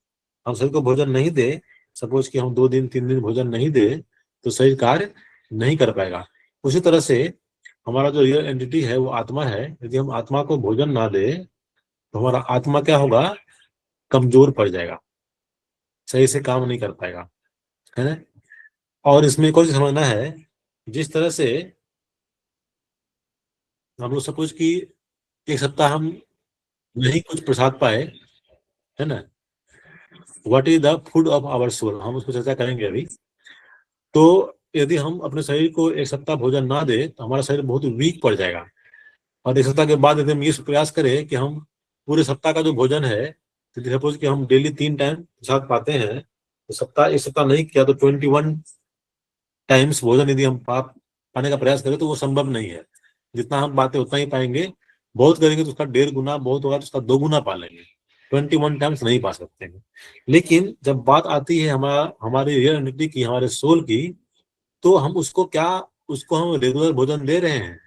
हम शरीर को भोजन नहीं दे, सपोज कि हम 2 दिन 3 दिन भोजन नहीं दे, तो शरीर कार्य नहीं कर पाएगा। उसी तरह से हमारा जो रियल एंटिटी है वो आत्मा है, यदि हम आत्मा को भोजन ना दे तो हमारा आत्मा क्या होगा, कमजोर पड़ जाएगा, सही से काम नहीं कर पाएगा, है ना। और इसमें एक और चीज समझना है, जिस तरह से हम लोग सपोज कि एक सप्ताह हम नहीं कुछ प्रसाद पाए, है ना, what is the food of our soul, हम उसको चर्चा करेंगे अभी। तो यदि हम अपने शरीर को एक सप्ताह भोजन ना दे तो हमारा शरीर बहुत वीक पड़ जाएगा। और एक सप्ताह के बाद यदि हम ये प्रयास करें कि हम पूरे सप्ताह का जो भोजन है, तो सपोज कि हम डेली 3 टाइम प्रसाद पाते हैं, तो एक सप्ताह नहीं किया तो 21 टाइम्स भोजन यदि हम पाने का प्रयास करें तो वो संभव नहीं है। जितना हम पाते उतना ही पाएंगे, बहुत करेंगे तो उसका 1.5 गुना, बहुत होगा तो उसका 2 गुना पा लेंगे। 21 टाइम्स नहीं पा सकते हैं। लेकिन जब बात आती है हमारी रियल एंटिटी की, हमारे सोल की, तो हम उसको हम रेगुलर भोजन दे रहे हैं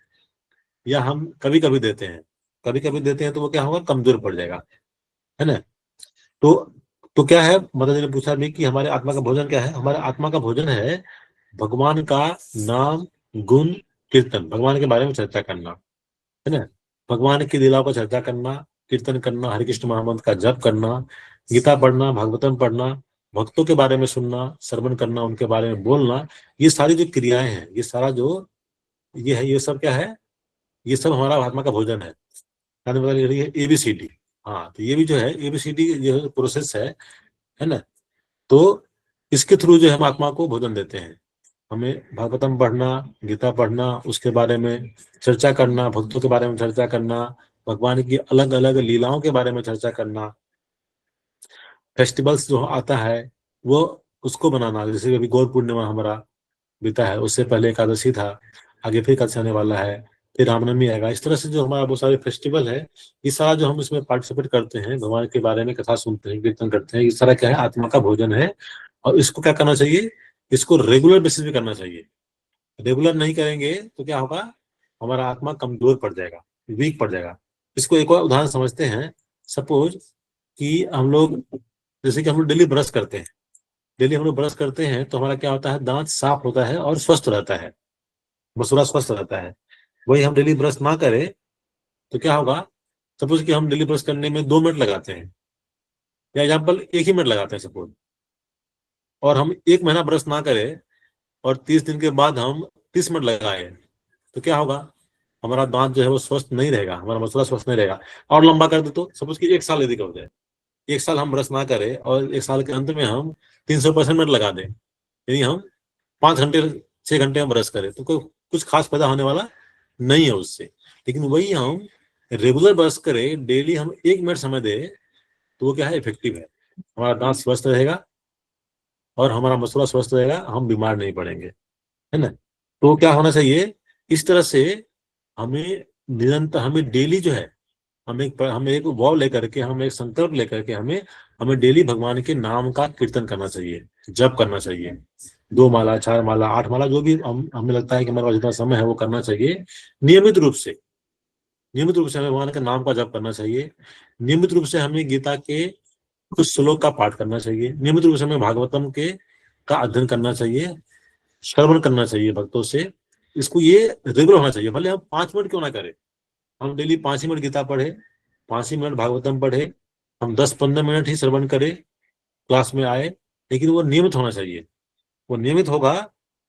या हम कभी कभी देते हैं। कभी कभी देते हैं तो वो क्या होगा, कमजोर पड़ जाएगा, है ना। तो क्या है, माता जी ने पूछा भी कि हमारे आत्मा का भोजन क्या है। हमारे आत्मा का भोजन है भगवान का नाम, गुण, कीर्तन, भगवान के बारे में चर्चा करना, है ना। भगवान की लीलाओं पर चर्चा करना, कीर्तन करना, हरे कृष्ण महामंत्र का जप करना, गीता पढ़ना, भागवतम पढ़ना, भक्तों के बारे में सुनना, श्रवण करना, उनके बारे में बोलना, ये सारी जो क्रियाएं हैं, ये सारा जो ये है, ये सब क्या है, ये सब हमारा आत्मा का भोजन है। ABCD। हाँ, तो ये भी जो है ABCD जो प्रोसेस है ना। तो इसके थ्रू जो हम आत्मा को भोजन देते हैं। हमें भागवतम पढ़ना, गीता पढ़ना, उसके बारे में चर्चा करना, भक्तों के बारे में चर्चा करना, भगवान की अलग अलग लीलाओं के बारे में चर्चा करना, फेस्टिवल्स जो आता है वो उसको बनाना। जैसे अभी गौर पूर्णिमा हमारा बीता है, उससे पहले एकादशी था, आगे फिर एकादशी आने वाला है, फिर रामनवमी आएगा। इस तरह से जो हमारा बहुत सारे फेस्टिवल है, ये सारा जो हम इसमें पार्टिसिपेट करते हैं, भगवान के बारे में कथा सुनते हैं, कीर्तन करते हैं, ये सारा क्या है, आत्मा का भोजन है। और इसको क्या करना चाहिए, इसको रेगुलर बेसिस पे करना चाहिए। रेगुलर नहीं करेंगे तो क्या होगा, हमारा आत्मा कमजोर पड़ जाएगा, वीक पड़ जाएगा। इसको एक और उदाहरण समझते हैं। सपोज कि हम लोग, जैसे कि हम लोग डेली ब्रश करते हैं, डेली हम लोग ब्रश करते हैं तो हमारा क्या होता है, दांत साफ होता है और स्वस्थ रहता है, मसूड़ा स्वस्थ रहता है। वही हम डेली ब्रश ना करें तो क्या होगा, सपोज कि हम डेली ब्रश करने में 2 मिनट लगाते हैं, या एग्जाम्पल 1 ही मिनट लगाते हैं सपोज, और हम 1 महीना ब्रश ना करें और 30 दिन के बाद हम 30 मिनट लगाए, तो क्या होगा, हमारा दांत जो है वो स्वस्थ नहीं रहेगा, हमारा मसूड़ा स्वस्थ नहीं रहेगा। और लंबा कर दे तो सपोज कि 1 साल यदि कर जाए, 1 साल हम ब्रश ना करें और 1 साल के अंत में हम 365 मिनट लगा दें, यानी हम 5 घंटे 6 घंटे हम ब्रश करें, तो कुछ खास फायदा होने वाला नहीं है उससे। लेकिन वही हम रेगुलर ब्रश करें, डेली हम 1 मिनट समय दें, तो वो क्या है, इफेक्टिव है। हमारा दांत स्वस्थ रहेगा और हमारा मसूड़ा स्वस्थ रहेगा, हम बीमार नहीं पड़ेंगे, है ना। तो क्या होना चाहिए, इस तरह से हमें निरंतर, हमें डेली जो है, हमें एक वॉव लेकर के, हमें एक संकल्प लेकर के हमें डेली भगवान के नाम का कीर्तन करना चाहिए, जप करना चाहिए। 2 माला, 4 माला, 8 माला, जो भी हमें लगता है कि हमारे पास जितना समय है वो करना चाहिए। नियमित रूप से हमें भगवान के नाम का जप करना चाहिए। नियमित रूप से हमें गीता के कुछ श्लोक का पाठ करना चाहिए। नियमित रूप से हमें भागवतम का अध्ययन करना चाहिए, श्रवण करना चाहिए भक्तों से। इसको ये रेगुलर होना चाहिए, भले हम 5 मिनट क्यों ना करें, हम डेली 5 ही मिनट गीता पढ़े, 5 ही मिनट भागवतम पढ़े, हम 10-15 मिनट ही श्रवण करें, क्लास में आए, लेकिन वो नियमित होना चाहिए। वो नियमित होगा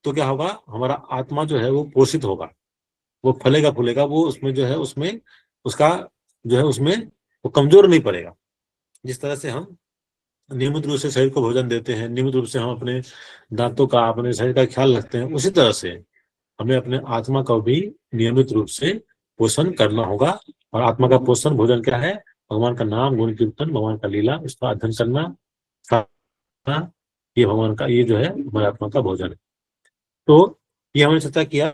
तो क्या होगा, हमारा आत्मा जो है वो पोषित होगा, वो फलेगा फूलेगा, वो उसमें जो है, उसमें उसका जो है, उसमें वो कमजोर नहीं पड़ेगा। जिस तरह से हम नियमित रूप से शरीर को भोजन देते हैं, नियमित रूप से हम अपने दांतों का, अपने शरीर का ख्याल रखते हैं, उसी तरह से हमें अपने आत्मा का भी नियमित रूप से पोषण करना होगा। और आत्मा का पोषण भोजन क्या है? भगवान का नाम, गुण कीर्तन, भगवान का लीला, उसका अध्ययन करना, साधना, ये भगवान का, ये जो है हमारे आत्मा का भोजन है। तो ये हमने चर्चा किया।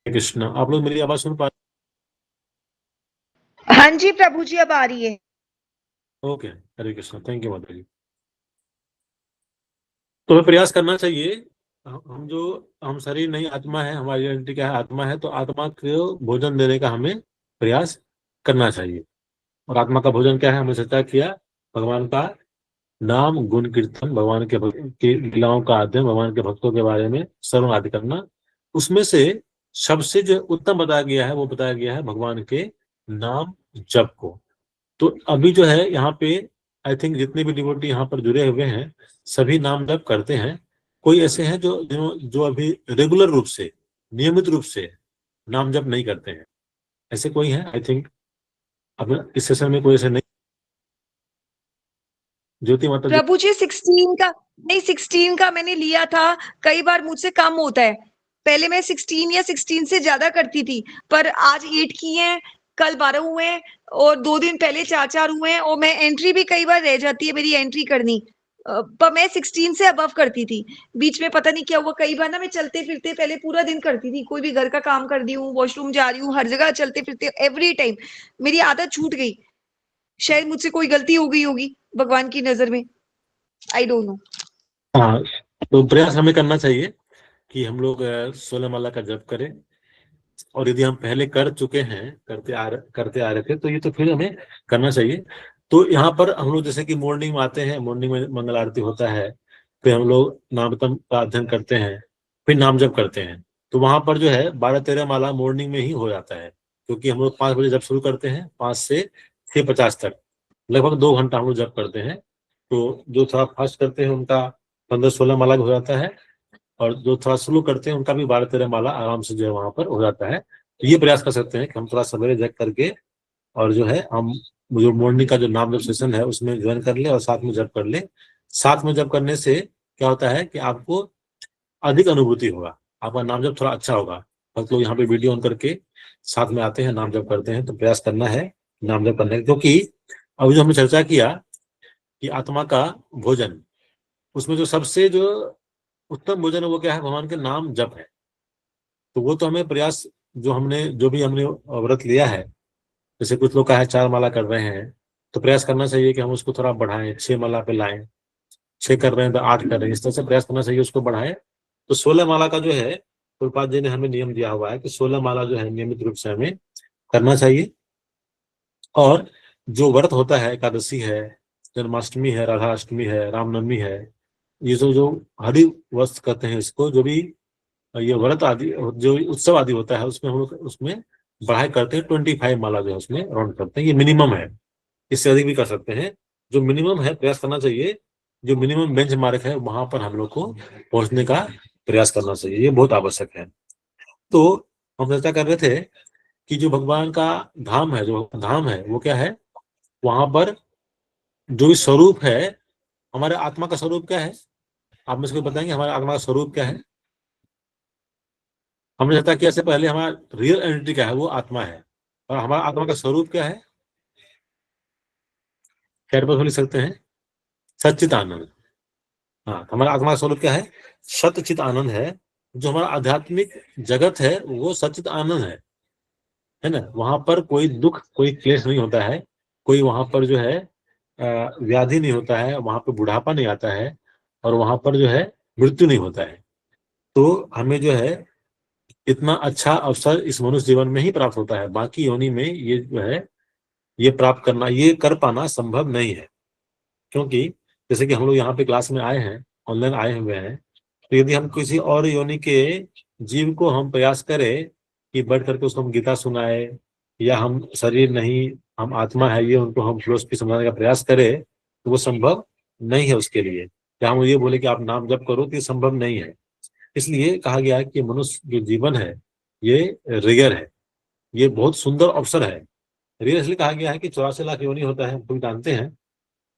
कृष्ण, आप लोग मेरी आवाज सुन पा हाँ जी प्रभु जी, अब आ रही है। Okay, Hare Krishna, thank you माता जी। तो हमें प्रयास करना चाहिए। हम शरीर नहीं, आत्मा है, हमारी आइडेंटिटी क्या है? आत्मा है। तो आत्मा को भोजन देने का हमें प्रयास करना चाहिए। और आत्मा का भोजन क्या है? हमने चर्चा किया, भगवान का नाम, गुण कीर्तन, भगवान के की लीलाओं का अध्ययन, भगवान के भक्तों के बारे में श्रवण आदि करना। उसमें से सबसे जो उत्तम बताया गया है वो बताया गया है भगवान के नाम जप को। तो अभी जो है यहाँ पे आई थिंक जितने भी डिवोटी यहाँ पर जुड़े हुए हैं सभी नाम जप करते हैं। कोई ऐसे हैं जो अभी रेगुलर रूप से, नियमित रूप से नाम जप नहीं करते हैं? ऐसे कोई है? आई थिंक अब इस सेशन में कोई ऐसे नहीं। ज्योति माता जी। प्रभु जी 16 का नहीं, 16 का मैंने लिया था। कई बार मुझसे कम होता है। पहले मैं 16 या 16 से ज्यादा करती थी, पर आज 8 किए हैं, कल 12 हुए हैं, और 2 दिन पहले 4 हुए हैं। और मैं एंट्री भी कई बार रह जाती है मेरी एंट्री करनी। पर मैं 16 से अबव करती थी। बीच में पता नहीं क्या हुआ, कई बार ना मैं चलते फिरते पहले पूरा दिन करती थी, कोई भी घर का काम कर रही हूँ, वॉशरूम जा रही हूँ, हर जगह चलते फिरते एवरी टाइम मेरी आदत छूट गई। शायद मुझसे कोई गलती हो गई होगी भगवान की नजर में, आई डोंट नो। हाँ, तो प्रयास हमें करना चाहिए कि हम लोग 16 माला का जप करें। और यदि हम पहले कर चुके हैं, करते आ रहे थे, तो ये तो फिर हमें करना चाहिए। तो यहाँ पर हम लोग जैसे कि मॉर्निंग में आते हैं, मॉर्निंग में मंगल आरती होता है, फिर हम लोग नामतम का अध्ययन करते हैं, फिर नाम जप करते हैं। तो वहां पर जो है 12-13 माला मॉर्निंग में ही हो जाता है, क्योंकि हम लोग 5 बजे जब शुरू करते हैं, 5 से 6:50 तक लगभग 2 घंटा हम लोग जप करते हैं। तो जो थोड़ा फास्ट करते हैं उनका 15-16 माला भी हो जाता है, और जो थोड़ा स्लो करते हैं उनका भी 12-13 माला आराम से जो है वहां पर हो जाता है। तो ये प्रयास कर सकते हैं कि हम थोड़ा सवेरे जग करके, और जो है हम जो मॉर्निंग का जो नाम जप सेशन है उसमें ज्वाइन कर ले और साथ में जप कर ले। साथ में जप करने से क्या होता है कि आपको अधिक अनुभूति होगा, आपका नाम जप थोड़ा अच्छा होगा। बहुत लोग यहाँ पे वीडियो ऑन करके साथ में आते हैं, नाम जप करते हैं। तो प्रयास करना है नाम जप करने का, क्योंकि अभी जो हमने चर्चा किया कि आत्मा का भोजन, उसमें जो सबसे जो उत्तम भोजन है वो क्या है? भगवान के नाम जप है। तो वो तो हमें प्रयास, जो भी हमने व्रत लिया है, जैसे कुछ लोग का है 4 माला कर रहे हैं, तो प्रयास करना चाहिए कि हम उसको थोड़ा बढ़ाएं, 6 माला पे लाएं। 6 कर रहे हैं तो 8 कर रहे हैं, इस तरह से प्रयास करना चाहिए, उसको बढ़ाएं। तो 16 माला का जो है प्रभुपाद जी ने हमें नियम दिया हुआ है कि 16 माला जो है नियमित रूप से हमें करना चाहिए। और जो व्रत होता है, एकादशी है, जन्माष्टमी है, राधा अष्टमी है, रामनवमी है, ये जो हरि वस्त कहते हैं इसको, जो भी ये व्रत आदि जो उत्सव आदि होता है उसमें हम लोग उसमें बढ़ाई करते हैं। 25 माला जो है उसमें राउंड करते हैं, ये मिनिमम है। इससे अधिक भी कर सकते हैं, जो मिनिमम है प्रयास करना चाहिए। जो मिनिमम बेंच मार्क है वहां पर हम लोग को पहुंचने का प्रयास करना चाहिए, ये बहुत आवश्यक है। तो हम चर्चा कर रहे थे कि जो भगवान का धाम है, जो धाम है वो क्या है, वहां पर जो भी स्वरूप है, हमारे आत्मा का स्वरूप क्या है, आप मुझे कोई बताएंगे हमारे आत्मा का स्वरूप क्या है? हमने चर्चा किया इससे पहले हमारा रियल एंटिटी क्या है, वो आत्मा है, और हमारा आत्मा का स्वरूप क्या है, क्या बोल सकते हैं? सच्चित आनंद। हाँ, हमारा आत्मा का स्वरूप क्या है? सच्चित आनंद है। जो हमारा आध्यात्मिक जगत है वो सच्चित आनंद है ना। वहां पर कोई दुख, कोई क्लेश नहीं होता है, कोई वहां पर जो है व्याधि नहीं होता है, वहां पर बुढ़ापा नहीं आता है, और वहां पर जो है मृत्यु नहीं होता है। तो हमें जो है इतना अच्छा अवसर इस मनुष्य जीवन में ही प्राप्त होता है, बाकी योनि में ये जो है ये प्राप्त करना, ये कर पाना संभव नहीं है। क्योंकि जैसे कि हम लोग यहाँ पे क्लास में आए हैं, ऑनलाइन आए हुए हैं, तो यदि हम किसी और योनि के जीव को हम प्रयास करें कि बैठ करके उसको हम गीता सुनाए, या हम शरीर नहीं हम आत्मा है ये उनको हम फिलोसफी समझाने का प्रयास करें, तो वो संभव नहीं है उसके लिए। या हम ये बोले कि आप नाम जप करो, तो ये संभव नहीं है। इसलिए कहा गया है कि मनुष्य जो जीवन है ये रेयर है, ये बहुत सुंदर अवसर है। रेयर इसलिए कहा गया है कि 84 लाख योनि होता है, हम तो जानते हैं।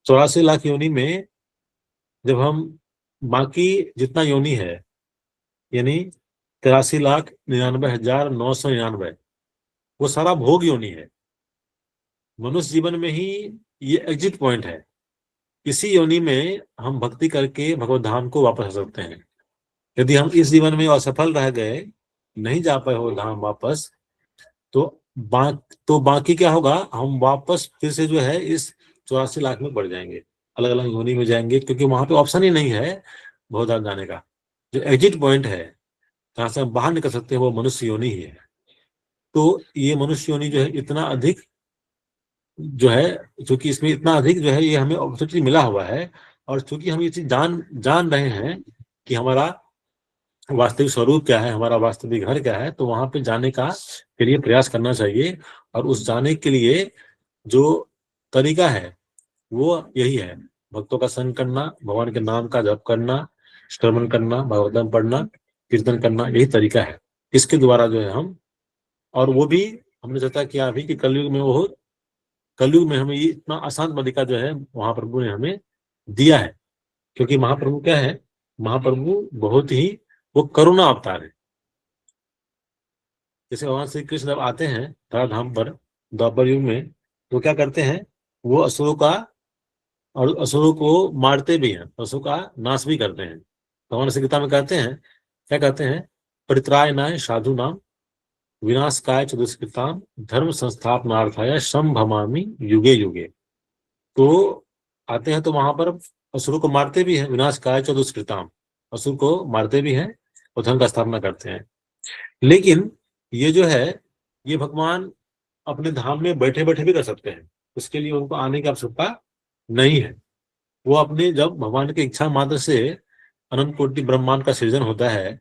84 लाख योनि में जब हम बाकी जितना योनि है, यानी 83,99,999, वो सारा भोग योनि है। मनुष्य जीवन में ही ये एग्जिट पॉइंट है। इसी योनि में हम भक्ति करके भगवत धाम को वापस आ सकते हैं। यदि हम इस जीवन में असफल रह गए, नहीं जा पाए हो धाम वापस, तो बाकी क्या होगा, हम वापस फिर से जो है इस 84 लाख में बढ़ जाएंगे, अलग अलग योनि में जाएंगे, क्योंकि वहां पे ऑप्शन ही नहीं है बहुत ज्यादा जाने का। जो एग्जिट पॉइंट है जहां से हम बाहर निकल सकते हैं वो मनुष्य योनि ही है। तो ये मनुष्य योनि जो है इतना अधिक जो है, चूंकि इसमें इतना अधिक जो है ये हमें अपॉर्चुनिटी मिला हुआ है, और चूंकि हम ये चीज जान रहे हैं कि हमारा वास्तविक स्वरूप क्या है, हमारा वास्तविक घर क्या है, तो वहां पे जाने का के लिए प्रयास करना चाहिए। और उस जाने के लिए जो तरीका है वो यही है, भक्तों का संग करना, भगवान के नाम का जप करना, श्रवण करना, भागवतम पढ़ना, कीर्तन करना, यही तरीका है। इसके द्वारा जो है हम, और वो भी हमने चर्चा किया अभी कि कलयुग में हमें ये इतना आसान तरीका जो है महाप्रभु ने हमें दिया है। क्योंकि महाप्रभु क्या है, महाप्रभु बहुत ही वो करुणा अवतार है। जैसे भगवान श्री कृष्ण जब आते हैं धरा धाम पर द्वापर युग में, तो क्या करते हैं, वो असुरों का और असुरों को मारते भी हैं, असुरों का नाश भी करते हैं। भगवान श्री गीता में कहते हैं, क्या कहते हैं, परित्रायणाय साधु नाम विनाशकाय च दुष्कृताम धर्म संस्थापनार्थाय संभवामि युगे युगे। तो आते हैं तो वहां पर असुरों को मारते भी हैं, विनाशकाय च दुष्कृताम, असुर को मारते भी हैं और धर्म का स्थापना करते हैं। लेकिन ये जो है ये भगवान अपने धाम में बैठे बैठे भी कर सकते हैं, उसके लिए उनको आने की आवश्यकता नहीं है। वो अपने, जब भगवान की इच्छा मात्र से अनंत कोटि ब्रह्मांड का सृजन होता है,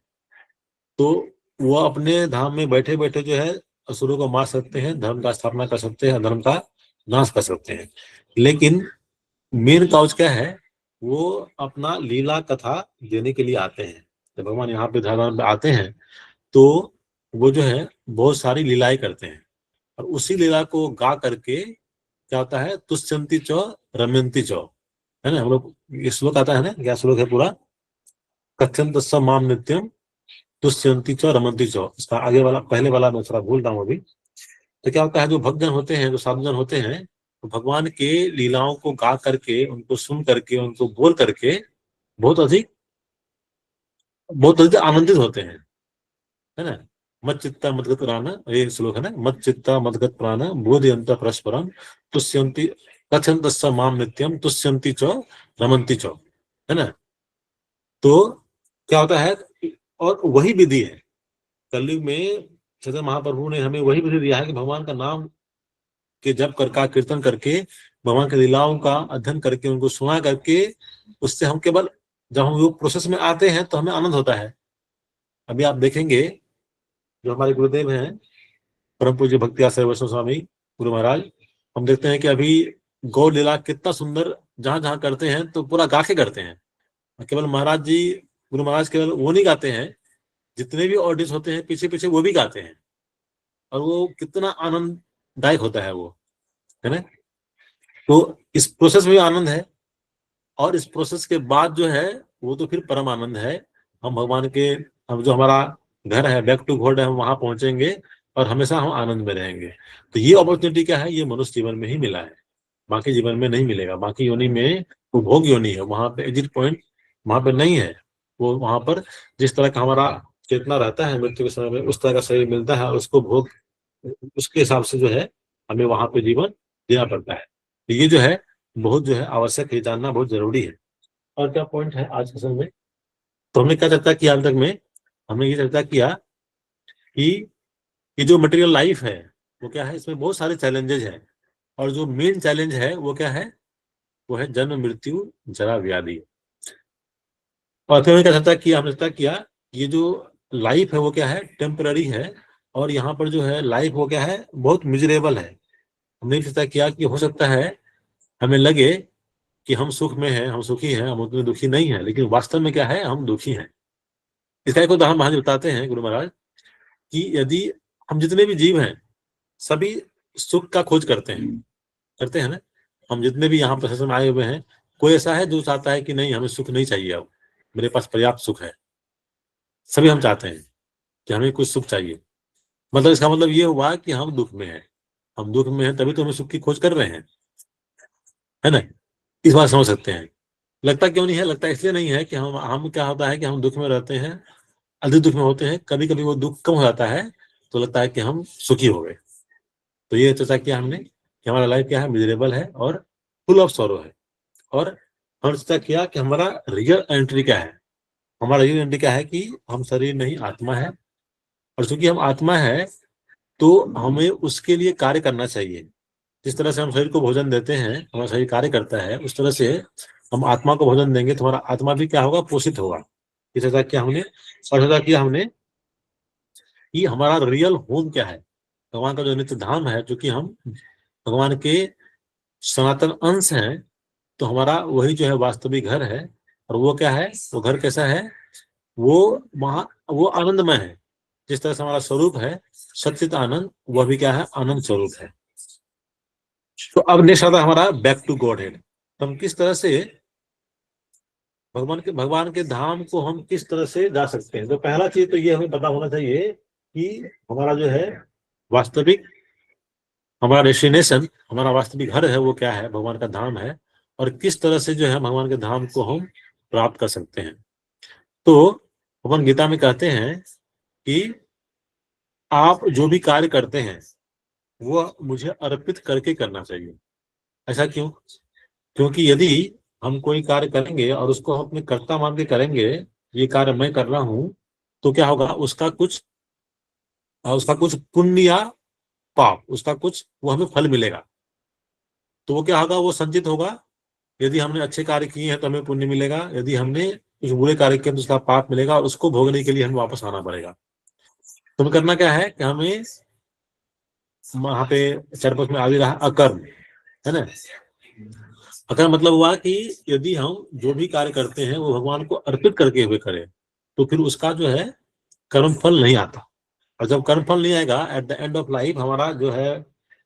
तो वो अपने धाम में बैठे बैठे जो है असुरों को मार सकते हैं, धर्म का स्थापना कर सकते हैं, धर्म का नाश कर सकते हैं। लेकिन मेन काउज क्या है, वो अपना लीला कथा देने के लिए आते हैं। जब भगवान यहाँ पे धराधाम पे आते हैं तो वो जो है बहुत सारी लीलाएं करते हैं, और उसी लीला को गा करके क्या होता है, तुष्यंती चौ रमयंती चौ, है ना। हम लोग ये श्लोक आता है ना, क्या श्लोक है पूरा, कथ्यंत स माम नित्यम तुष्यंती चौ रमंती चौ। इसका आगे वाला, पहले वाला मैं थोड़ा भूल रहा हूँ अभी। तो क्या होता है, जो भक्तजन होते हैं, जो साधुजन होते हैं, तो भगवान के लीलाओं को गा करके, उनको सुन करके, उनको बोल करके बहुत अधिक आनंदित होते हैं, है ना। मत चित्ता मदगत प्राण, ये श्लोक है ना, मत चित्ता मदगत प्राण बोधयंत परस्परम तुष्यंती कथयंत स माम नित्यम तुष्यंती चौ रमंती चौ, है ना। तो क्या होता है, और वही विधि है कलयुग में, चैतन्य महाप्रभु ने हमें वही विधि दिया है कि भगवान का नाम के जप का कीर्तन करके, भगवान की लीलाओं का अध्ययन करके, उनको सुना करके, उससे हम केवल, जब हम योग प्रोसेस में आते हैं तो हमें आनंद होता है। अभी आप देखेंगे जो हमारे गुरुदेव हैं परम पूज्य भक्ति आचार्य वैष्णव स्वामी गुरु महाराज, हम देखते हैं कि अभी गौ लीला कितना सुंदर जहां जहां करते हैं तो पूरा गा के करते हैं। केवल गुरु महाराज केवल वो नहीं गाते हैं, जितने भी ऑडियंस होते हैं पीछे पीछे वो भी गाते हैं, और वो कितना आनंददायक होता है वो, है ना। तो इस प्रोसेस में भी आनंद है, और इस प्रोसेस के बाद जो है वो तो फिर परम आनंद है। हम भगवान के, हम जो हमारा घर है, बैक टू गॉड है, हम वहां पहुंचेंगे और हमेशा हम आनंद में रहेंगे। तो ये अपॉर्चुनिटी क्या है, ये मनुष्य जीवन में ही मिला है, बाकी जीवन में नहीं मिलेगा। बाकी योनि में वो भोग योनि है, वहां पे एग्जिट पॉइंट वहां पे नहीं है। वो वहां पर जिस तरह का हमारा चेतना रहता है मृत्यु के समय में, उस तरह का शरीर मिलता है, और उसको भोग उसके हिसाब से जो है हमें वहां पे जीवन देना पड़ता है। तो ये जो है बहुत जो है आवश्यक है, जानना बहुत जरूरी है। और क्या पॉइंट है आज के समय में, तो हमने क्या चर्चा किया अब तक में, हमने ये चर्चा किया कि ये जो मटेरियल लाइफ है वो क्या है, इसमें बहुत सारे चैलेंजेस हैं, और जो मेन चैलेंज है वो क्या है, वो है जन्म मृत्यु जरा व्याधि। और फिर हमने क्या चर्चा किया, हमने चर्चा किया ये जो लाइफ है वो क्या है, टेम्पररी है, और यहाँ पर जो है लाइफ वो क्या है, बहुत मिजरेबल है। हमने चर्चा किया कि हो सकता है हमें लगे कि हम सुख में हैं, हम सुखी हैं, हम उतने दुखी नहीं हैं, लेकिन वास्तव में क्या है, हम दुखी हैं। इसका एक उदाहरण महाराज बताते हैं गुरु महाराज, कि यदि हम जितने भी जीव हैं सभी सुख का खोज करते हैं ना। हम जितने भी यहाँ प्रशासन में आए हुए हैं, कोई ऐसा है जो चाहता है कि नहीं हमें सुख नहीं चाहिए, अब मेरे पास पर्याप्त सुख है। सभी हम चाहते हैं कि हमें कुछ सुख चाहिए। मतलब इसका मतलब ये हुआ कि हम दुख में हैं, हम दुख में हैं तभी तो हमें सुख की खोज कर रहे हैं, है ना। इस बात समझ सकते हैं। लगता क्यों नहीं है, लगता इसलिए नहीं है कि हम क्या होता है कि हम दुख में रहते हैं, अधिक दुख में होते हैं, कभी कभी वो दुख कम हो जाता है तो लगता है कि हम सुखी हो गए। तो ये चर्चा किया हमने कि हमारा लाइफ क्या है, मिजरेबल है और फुल ऑफ सॉरो है। और हमने चर्चा किया कि हमारा रियल एंट्री क्या है। हमारा रियल एंट्री क्या है कि हम शरीर नहीं आत्मा है, और चूंकि हम आत्मा है तो हमें उसके लिए कार्य करना चाहिए। जिस तरह से हम शरीर को भोजन देते हैं, हमारा शरीर कार्य करता है, उस तरह से हम आत्मा को भोजन देंगे तो हमारा आत्मा भी क्या होगा, पोषित होगा। ये चर्चा किया हमने। और चर्चा किया हमने कि हमारा रियल होम क्या है, भगवान का जो नित्य धाम है, क्योंकि हम भगवान के सनातन अंश हैं, तो हमारा वही जो है वास्तविक घर है। और वो क्या है, वो घर कैसा है, वो आनंदमय है। जिस तरह से हमारा स्वरूप है सच्चित आनंद, वह भी क्या है, आनंद स्वरूप है। तो अब नेक्स्ट आता है हमारा बैक टू गॉड हेड। तो हम किस तरह से भगवान के धाम को हम किस तरह से जा सकते हैं। तो पहला चीज तो ये हमें पता होना चाहिए कि हमारा जो है वास्तविक, हमारा डेस्टिनेशन, हमारा वास्तविक घर है वो क्या है, भगवान का धाम है। और किस तरह से जो है भगवान के धाम को हम प्राप्त कर सकते हैं। तो भगवान गीता में कहते हैं कि आप जो भी कार्य करते हैं वो मुझे अर्पित करके करना चाहिए। ऐसा क्यों? क्योंकि यदि हम कोई कार्य करेंगे और उसको हम अपने कर्ता मान के करेंगे, ये कार्य मैं कर रहा हूं, तो क्या होगा, उसका कुछ पुण्य या पाप, उसका कुछ वो हमें फल मिलेगा। तो वो क्या होगा, वो संचित होगा। यदि हमने अच्छे कार्य किए हैं तो हमें पुण्य मिलेगा, यदि हमने कुछ बुरे कार्य किए तो उसका पाप मिलेगा, और उसको भोगने के लिए हमें वापस आना पड़ेगा। तो हमें करना क्या है कि हमें वहां पे चरपथ में आ भी रहा अकर्म, है ना। अकर्म मतलब हुआ कि यदि हम जो भी कार्य करते हैं वो भगवान को अर्पित करके हुए करें, तो फिर उसका जो है कर्म फल नहीं आता। और जब कर्म फल नहीं आएगा, at the end of life हमारा जो है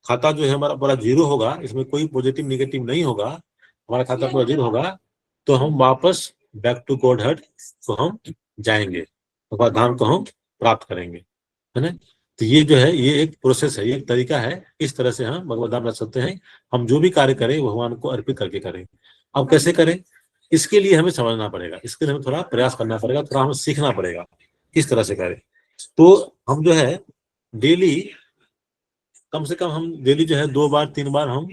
खाता जो है हमारा पूरा जीरो होगा, इसमें कोई पॉजिटिव निगेटिव नहीं होगा, हमारा खाता पूरा जीरो होगा, तो हम वापस बैक टू गॉड हेड को हम जाएंगे, भगवान धाम को हम प्राप्त करेंगे, है ना। तो ये जो है ये एक प्रोसेस है, ये एक तरीका है, इस तरह से हम भगवत धाम रख सकते हैं। हम जो भी कार्य करें भगवान को अर्पित करके करें। अब कैसे करें, इसके लिए हमें समझना पड़ेगा, इसके लिए हमें थोड़ा प्रयास करना पड़ेगा, थोड़ा हमें सीखना पड़ेगा किस तरह से करें। तो हम जो है डेली, कम से कम हम डेली जो है 2 बार 3 बार हम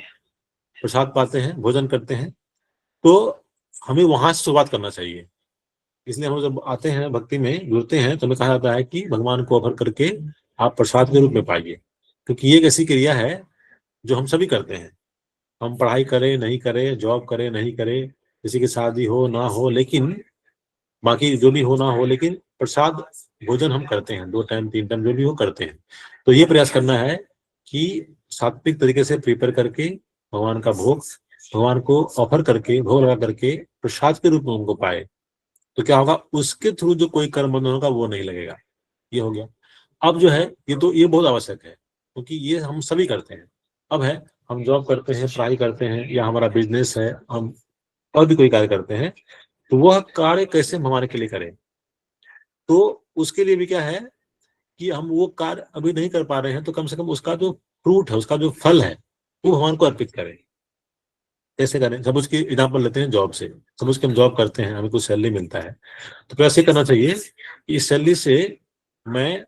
प्रसाद पाते हैं, भोजन करते हैं, तो हमें वहां से शुरुआत करना चाहिए। इसलिए हम जब आते हैं भक्ति में जुड़ते हैं तो हमें कहा जाता है कि भगवान को ऑफर करके आप प्रसाद के रूप में पाइए, क्योंकि ये एक ऐसी क्रिया है जो हम सभी करते हैं। हम पढ़ाई करें नहीं करें, जॉब करें नहीं करें, किसी की शादी हो ना हो, लेकिन बाकी जो भी हो ना हो, लेकिन प्रसाद भोजन हम करते हैं, 2 टाइम 3 टाइम जो भी हो करते हैं। तो ये प्रयास करना है कि सात्विक तरीके से प्रिपेयर करके भगवान का भोग, भगवान को ऑफर करके, भोग लगा करके प्रसाद के रूप में उनको पाए। तो क्या होगा, उसके थ्रू जो कोई कर्म बंधन होगा वो नहीं लगेगा। ये हो गया। अब जो है ये बहुत आवश्यक है क्योंकि ये हम सभी करते हैं। अब है हम जॉब करते हैं, पढ़ाई करते हैं, या हमारा बिजनेस है, हम और भी कोई कार्य करते हैं, तो वह कार्य कैसे हम हमारे के लिए करें। तो उसके लिए भी क्या है कि हम वो कार्य अभी नहीं कर पा रहे हैं, तो कम से कम उसका जो फ्रूट है, उसका जो फल है, वो भगवान को अर्पित करें। कैसे करें? सपोज की एग्जाम्पल लेते हैं जॉब से। सपोज कि हम जॉब करते हैं, हमें कुछ सैलरी मिलता है, तो कैसे करना चाहिए कि इस सैलरी से मैं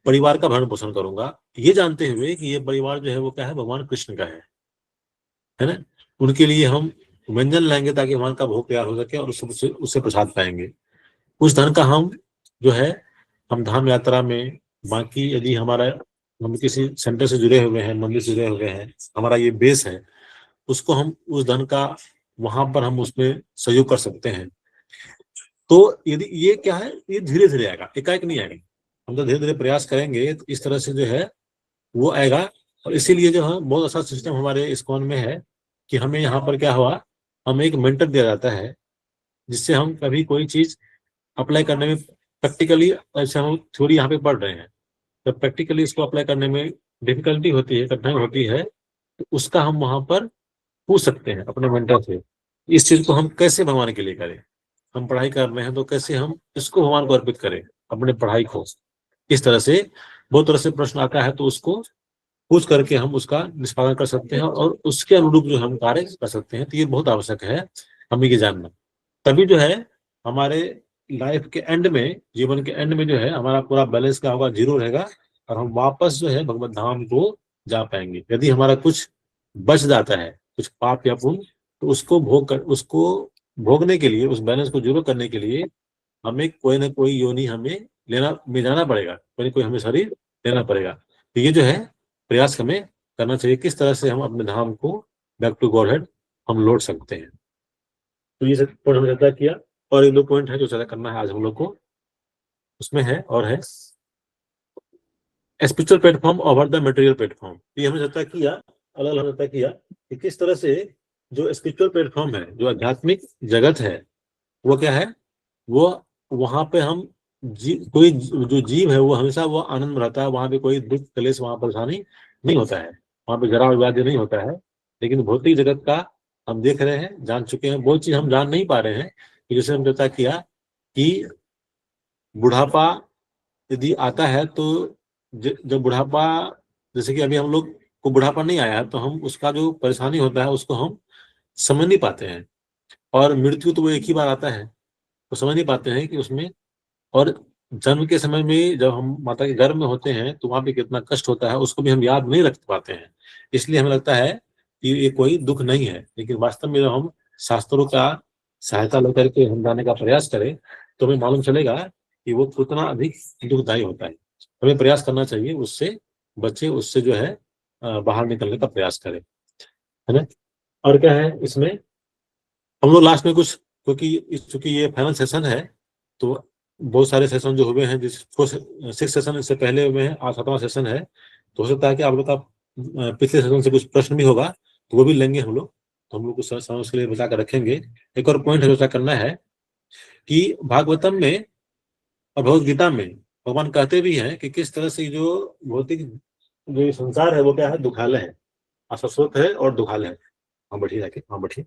परिवार का भरण पोषण करूंगा, ये जानते हुए कि ये परिवार जो है वो क्या है, भगवान कृष्ण का है ना। उनके लिए हम व्यंजन लाएंगे ताकि भगवान का भोग तैयार हो सके और उससे प्रसाद पाएंगे। उस धन का हम जो है, हम धाम यात्रा में, बाकी यदि हमारा हम किसी सेंटर से जुड़े हुए हैं, मंदिर से जुड़े हुए हैं, हमारा ये बेस है, उसको हम उस धन का वहां पर हम उसमें सहयोग कर सकते हैं। तो यदि ये क्या है, ये धीरे धीरे आएगा, एकाएक नहीं आएगा। हम तो धीरे धीरे प्रयास करेंगे तो इस तरह से जो है वो आएगा। और इसीलिए जो है बहुत अच्छा सिस्टम हमारे इस्कॉन में है कि हमें यहाँ पर क्या हुआ, हमें एक मेंटर दिया जाता है, जिससे हम कभी कोई चीज अप्लाई करने में प्रैक्टिकली, ऐसे हम थ्योरी यहाँ पे पढ़ रहे हैं, जब प्रैक्टिकली इसको अप्लाई करने में डिफिकल्टी होती है, कठिनाई होती है, तो उसका हम वहां पर पूछ सकते हैं अपने मेंटर से। इस चीज को हम कैसे भगवान के लिए करें। हम पढ़ाई कर रहे हैं तो कैसे हम इसको भगवान को अर्पित करें, अपने पढ़ाई को। इस तरह से बहुत तरह से प्रश्न आता है, तो उसको पूछ करके हम उसका निष्पादन कर सकते हैं और उसके अनुरूप जो हम कार्य कर सकते हैं। तो ये बहुत आवश्यक है हमें ये जानना। तभी जो है हमारे लाइफ के एंड में, जीवन के एंड में जो है हमारा पूरा बैलेंस क्या होगा, जीरो रहेगा, और हम वापस जो है भगवत धाम को जा पाएंगे। यदि हमारा कुछ बच जाता है, कुछ पाप या पुण्य, तो उसको भोगने के लिए, उस बैलेंस को जीरो करने के लिए हमें कोई ना कोई योनि हमें जाना पड़ेगा, कोई ना कोई हमें शरीर लेना पड़ेगा। तो ये जो है प्रयास हमें करना चाहिए, किस तरह से हम अपने धाम को बैक टू गॉड हेड हम लौट सकते हैं। तो ये सब पॉइंट हमने चर्चा किया, और एक दो पॉइंट है जो चर्चा करना है आज हम लोग को, उसमें है और है spiritual platform over the material platform. ये हमने चर्चा किया, अलग अलग चर्चा किया कि किस तरह से जो स्पिरिचुअल प्लेटफॉर्म है, जो आध्यात्मिक जगत है, वो क्या है, वो वहां पे हम कोई जो जीव है वो हमेशा वो आनंद में रहता है, वहां पे कोई दुख क्लेश, वहां परेशानी नहीं होता है, वहां पे जरा व्याधि नहीं होता है। लेकिन भौतिक जगत का हम देख रहे हैं, जान चुके हैं, बहुत चीज हम जान नहीं पा रहे हैं। कि जैसे हम चर्चा किया कि बुढ़ापा यदि आता है, तो जब बुढ़ापा, जैसे कि अभी हम लोग को बुढ़ापा नहीं आया है, तो हम उसका जो परेशानी होता है उसको हम समझ नहीं पाते हैं। और मृत्यु तो वो एक ही बार आता है, तो समझ नहीं पाते हैं कि उसमें, और जन्म के समय में जब हम माता के गर्भ में होते हैं तो वहां पे कितना कष्ट होता है, उसको भी हम याद नहीं रख पाते हैं। इसलिए हमें लगता है कि ये कोई दुख नहीं है, लेकिन वास्तव में जब हम शास्त्रों का सहायता लेकर के हम जाने का प्रयास करें, तो हमें मालूम चलेगा कि वो कितना अधिक दुखदायी होता है। हमें प्रयास करना चाहिए उससे बचे, उससे जो है बाहर निकलने का प्रयास करें, है ना। और क्या है इसमें, हम लोग लास्ट में कुछ, चूंकि ये फाइनल सेशन है, तो बहुत सारे सेशन जो हुए हैं, जिस 6 सेशन इससे पहले हुए हैं, आज 7वां सेशन है, तो हो सकता है कि आप लोग का पिछले सेशन से कुछ प्रश्न भी होगा, तो वो भी लेंगे हम लोग। तो हम लोग कुछ समय उसके लिए बचा कर रखेंगे। एक और पॉइंट है जो करना है कि भागवतम में और भगवद गीता में भगवान कहते भी हैं कि किस तरह से जो भौतिक जो ये संसार है वो क्या है, दुखालय है, अशाश्वत है और दुखालय है। हाँ बैठिए, जाके हाँ बैठिए।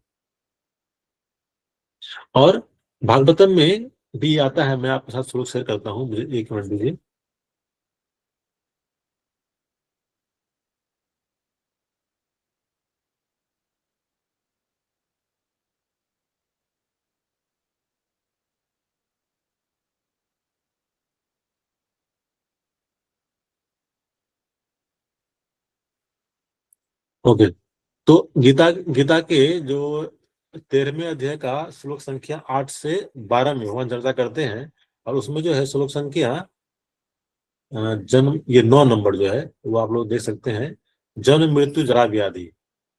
और भागवतम में भी आता है, मैं आपके साथ श्लोक शेयर करता हूँ, मुझे 1 मिनट दीजिए। ओके, तो गीता गीता के जो 13वें अध्याय का श्लोक संख्या 8 से 12 में भगवान चर्चा करते हैं, और उसमें जो है श्लोक संख्या जन्म, ये 9 नंबर जो है वो आप लोग देख सकते हैं। जन्म मृत्यु जरा व्याधि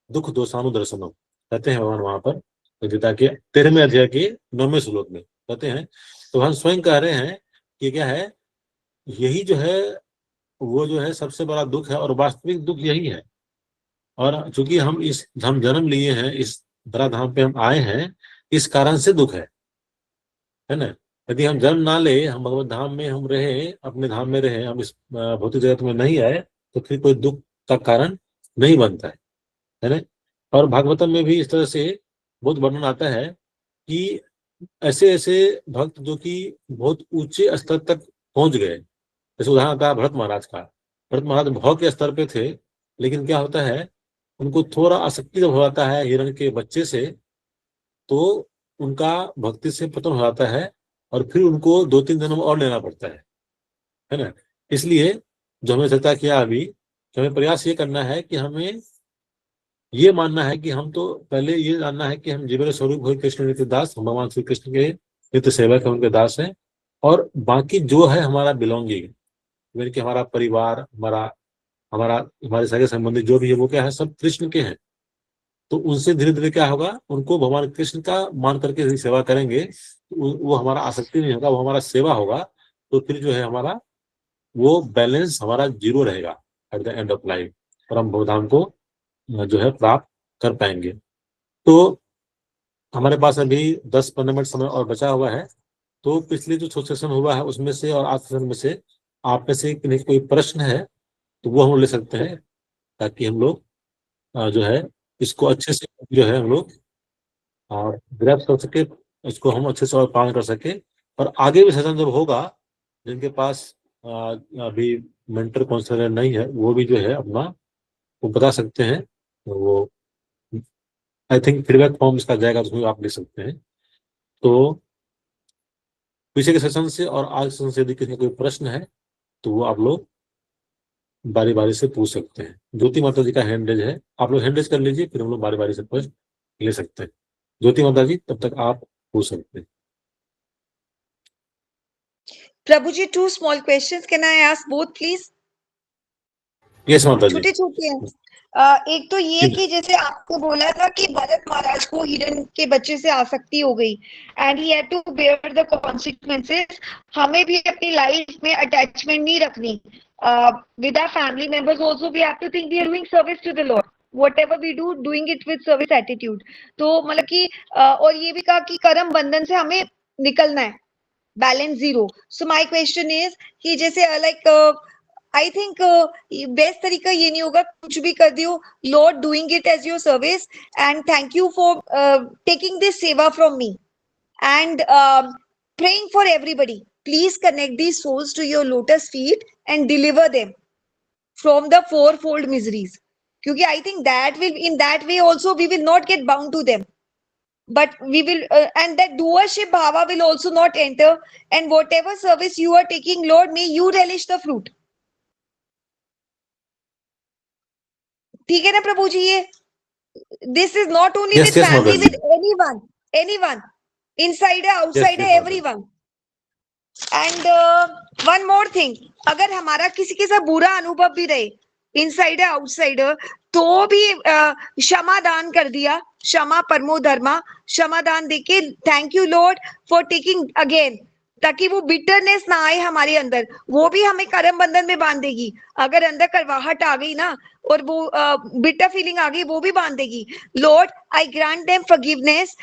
दुख दोषानुदर्शनम, कहते हैं भगवान वहां पर गीता के 13वें अध्याय के 9वें श्लोक में कहते हैं। तो भगवान स्वयं कह रहे हैं कि क्या है, यही जो है वो जो है सबसे बड़ा दुख है, और वास्तविक दुख यही है। और चूंकि हम जन्म लिए हैं, इस धराधाम पे हम आए हैं, इस कारण से दुख है ना। यदि हम जन्म ना ले, हम भगवत धाम में हम रहे, अपने धाम में रहे, हम इस भौतिक जगत में नहीं आए, तो फिर कोई दुख का कारण नहीं बनता है ना। और भागवतम में भी इस तरह से बहुत वर्णन आता है कि ऐसे ऐसे भक्त जो कि बहुत ऊंचे स्तर तक पहुंच गए, जैसे उदाहरण आता है भरत महाराज का। भरत महाराज भौ के स्तर पे थे, लेकिन क्या होता है, उनको थोड़ा आसक्ति जब हो जाता है हिरण के बच्चे से, तो उनका भक्ति से पतन हो जाता है, और फिर उनको 2-3 जन्म और लेना पड़ता है ना। इसलिए जो हमें चर्चा किया अभी, तो हमें प्रयास ये करना है कि हमें ये मानना है कि हम तो पहले ये जानना है कि हम जीवन स्वरूप हुए कृष्ण नित्य दास, हम भगवान श्री कृष्ण के नित्य सेवक है, उनके दास हैं। और बाकी जो है हमारा बिलोंगिंग, यानी कि हमारा परिवार, हमारा हमारा हमारे सगे संबंधी जो भी है, वो क्या है, सब कृष्ण के हैं। तो उनसे धीरे धीरे क्या होगा, उनको भगवान कृष्ण का मान करके यदि सेवा करेंगे, तो वो हमारा आसक्ति नहीं होगा, वो हमारा सेवा होगा। तो फिर जो है हमारा वो बैलेंस हमारा 0 रहेगा at the end of life, और हम भगवान को जो है प्राप्त कर पाएंगे। तो हमारे पास अभी 10-15 मिनट समय और बचा हुआ है। तो पिछले जो सेशन हुआ है उसमें से और आज सेशन में से आप में से किन्हीं कोई प्रश्न है तो वो हम ले सकते हैं, ताकि हम लोग जो है इसको अच्छे से जो है हम लोग और ग्रैब कर सके, इसको हम अच्छे से और पालन कर सके। और आगे भी सेशन जब होगा, जिनके पास अभी मेंटर काउंसलर नहीं है, वो भी जो है अपना वो बता सकते हैं। तो वो आई थिंक फीडबैक फॉर्म इसका जाएगा, उसमें आप ले सकते हैं। तो पीछे के सेशन से और आज सेशन से यदि किसी का कोई प्रश्न है तो वो आप लोग बारी बारी से पूछ सकते हैं। ज्योति माता जी का हैंड रेज है, आप लोग हैंड रेज कर लीजिए, फिर हम लोग बारी बारी से प्रश्न ले सकते हैं। ज्योति माता जी, तब तक आप पूछ सकते हैं। प्रभु जी, 2 small questions. Can I ask both, please? Yes माता जी। छोटे छोटे हैं। एक तो ये कि जैसे आपको बोला था कि भरत महाराज को हिरण के बच्चे से आसक्ति हो गई and he had to bear the consequences. हमें भी अपनी लाइफ में अटैचमेंट नहीं रखनी with our family members. Also we have to think we are doing service to the Lord, whatever we do, doing it with service attitude। तो मतलब कि और ये भी कहा कि कर्म बंधन से हमें निकलना है, balance 0। So my question is कि जैसे लाइक आई थिंक बेस्ट तरीका ये नहीं होगा कुछ भी कर दियो, lord doing it as your service and thank you for taking this सेवा from me and praying for everybody. Please connect these souls to your lotus feet and deliver them from the fourfold miseries. Kyunki I think that will, in that way also we will not get bound to them, but we will and that doership bhava will also not enter, and whatever service you are taking, Lord, may you relish the fruit. ठीक है ना प्रभु जी? ये this is not only Yes, with yes, family, Mataji. with anyone inside outside yes, everyone. And one more thing, अगर हमारा किसी के साथ बुरा अनुभव भी रहे इनसाइडर आउटसाइडर, तो भी क्षमा दान कर दिया, क्षमा परमो धर्मा, क्षमा दान देके thank you Lord for taking again, ताकि वो बिटरनेस ना आए हमारे अंदर, वो भी हमें कर्म बंधन में बांधेगी। अगर अंदर करवाहट आ गई ना और वो बिटर फीलिंग आ गई, वो भी बांधेगी। Lord I grant them forgiveness,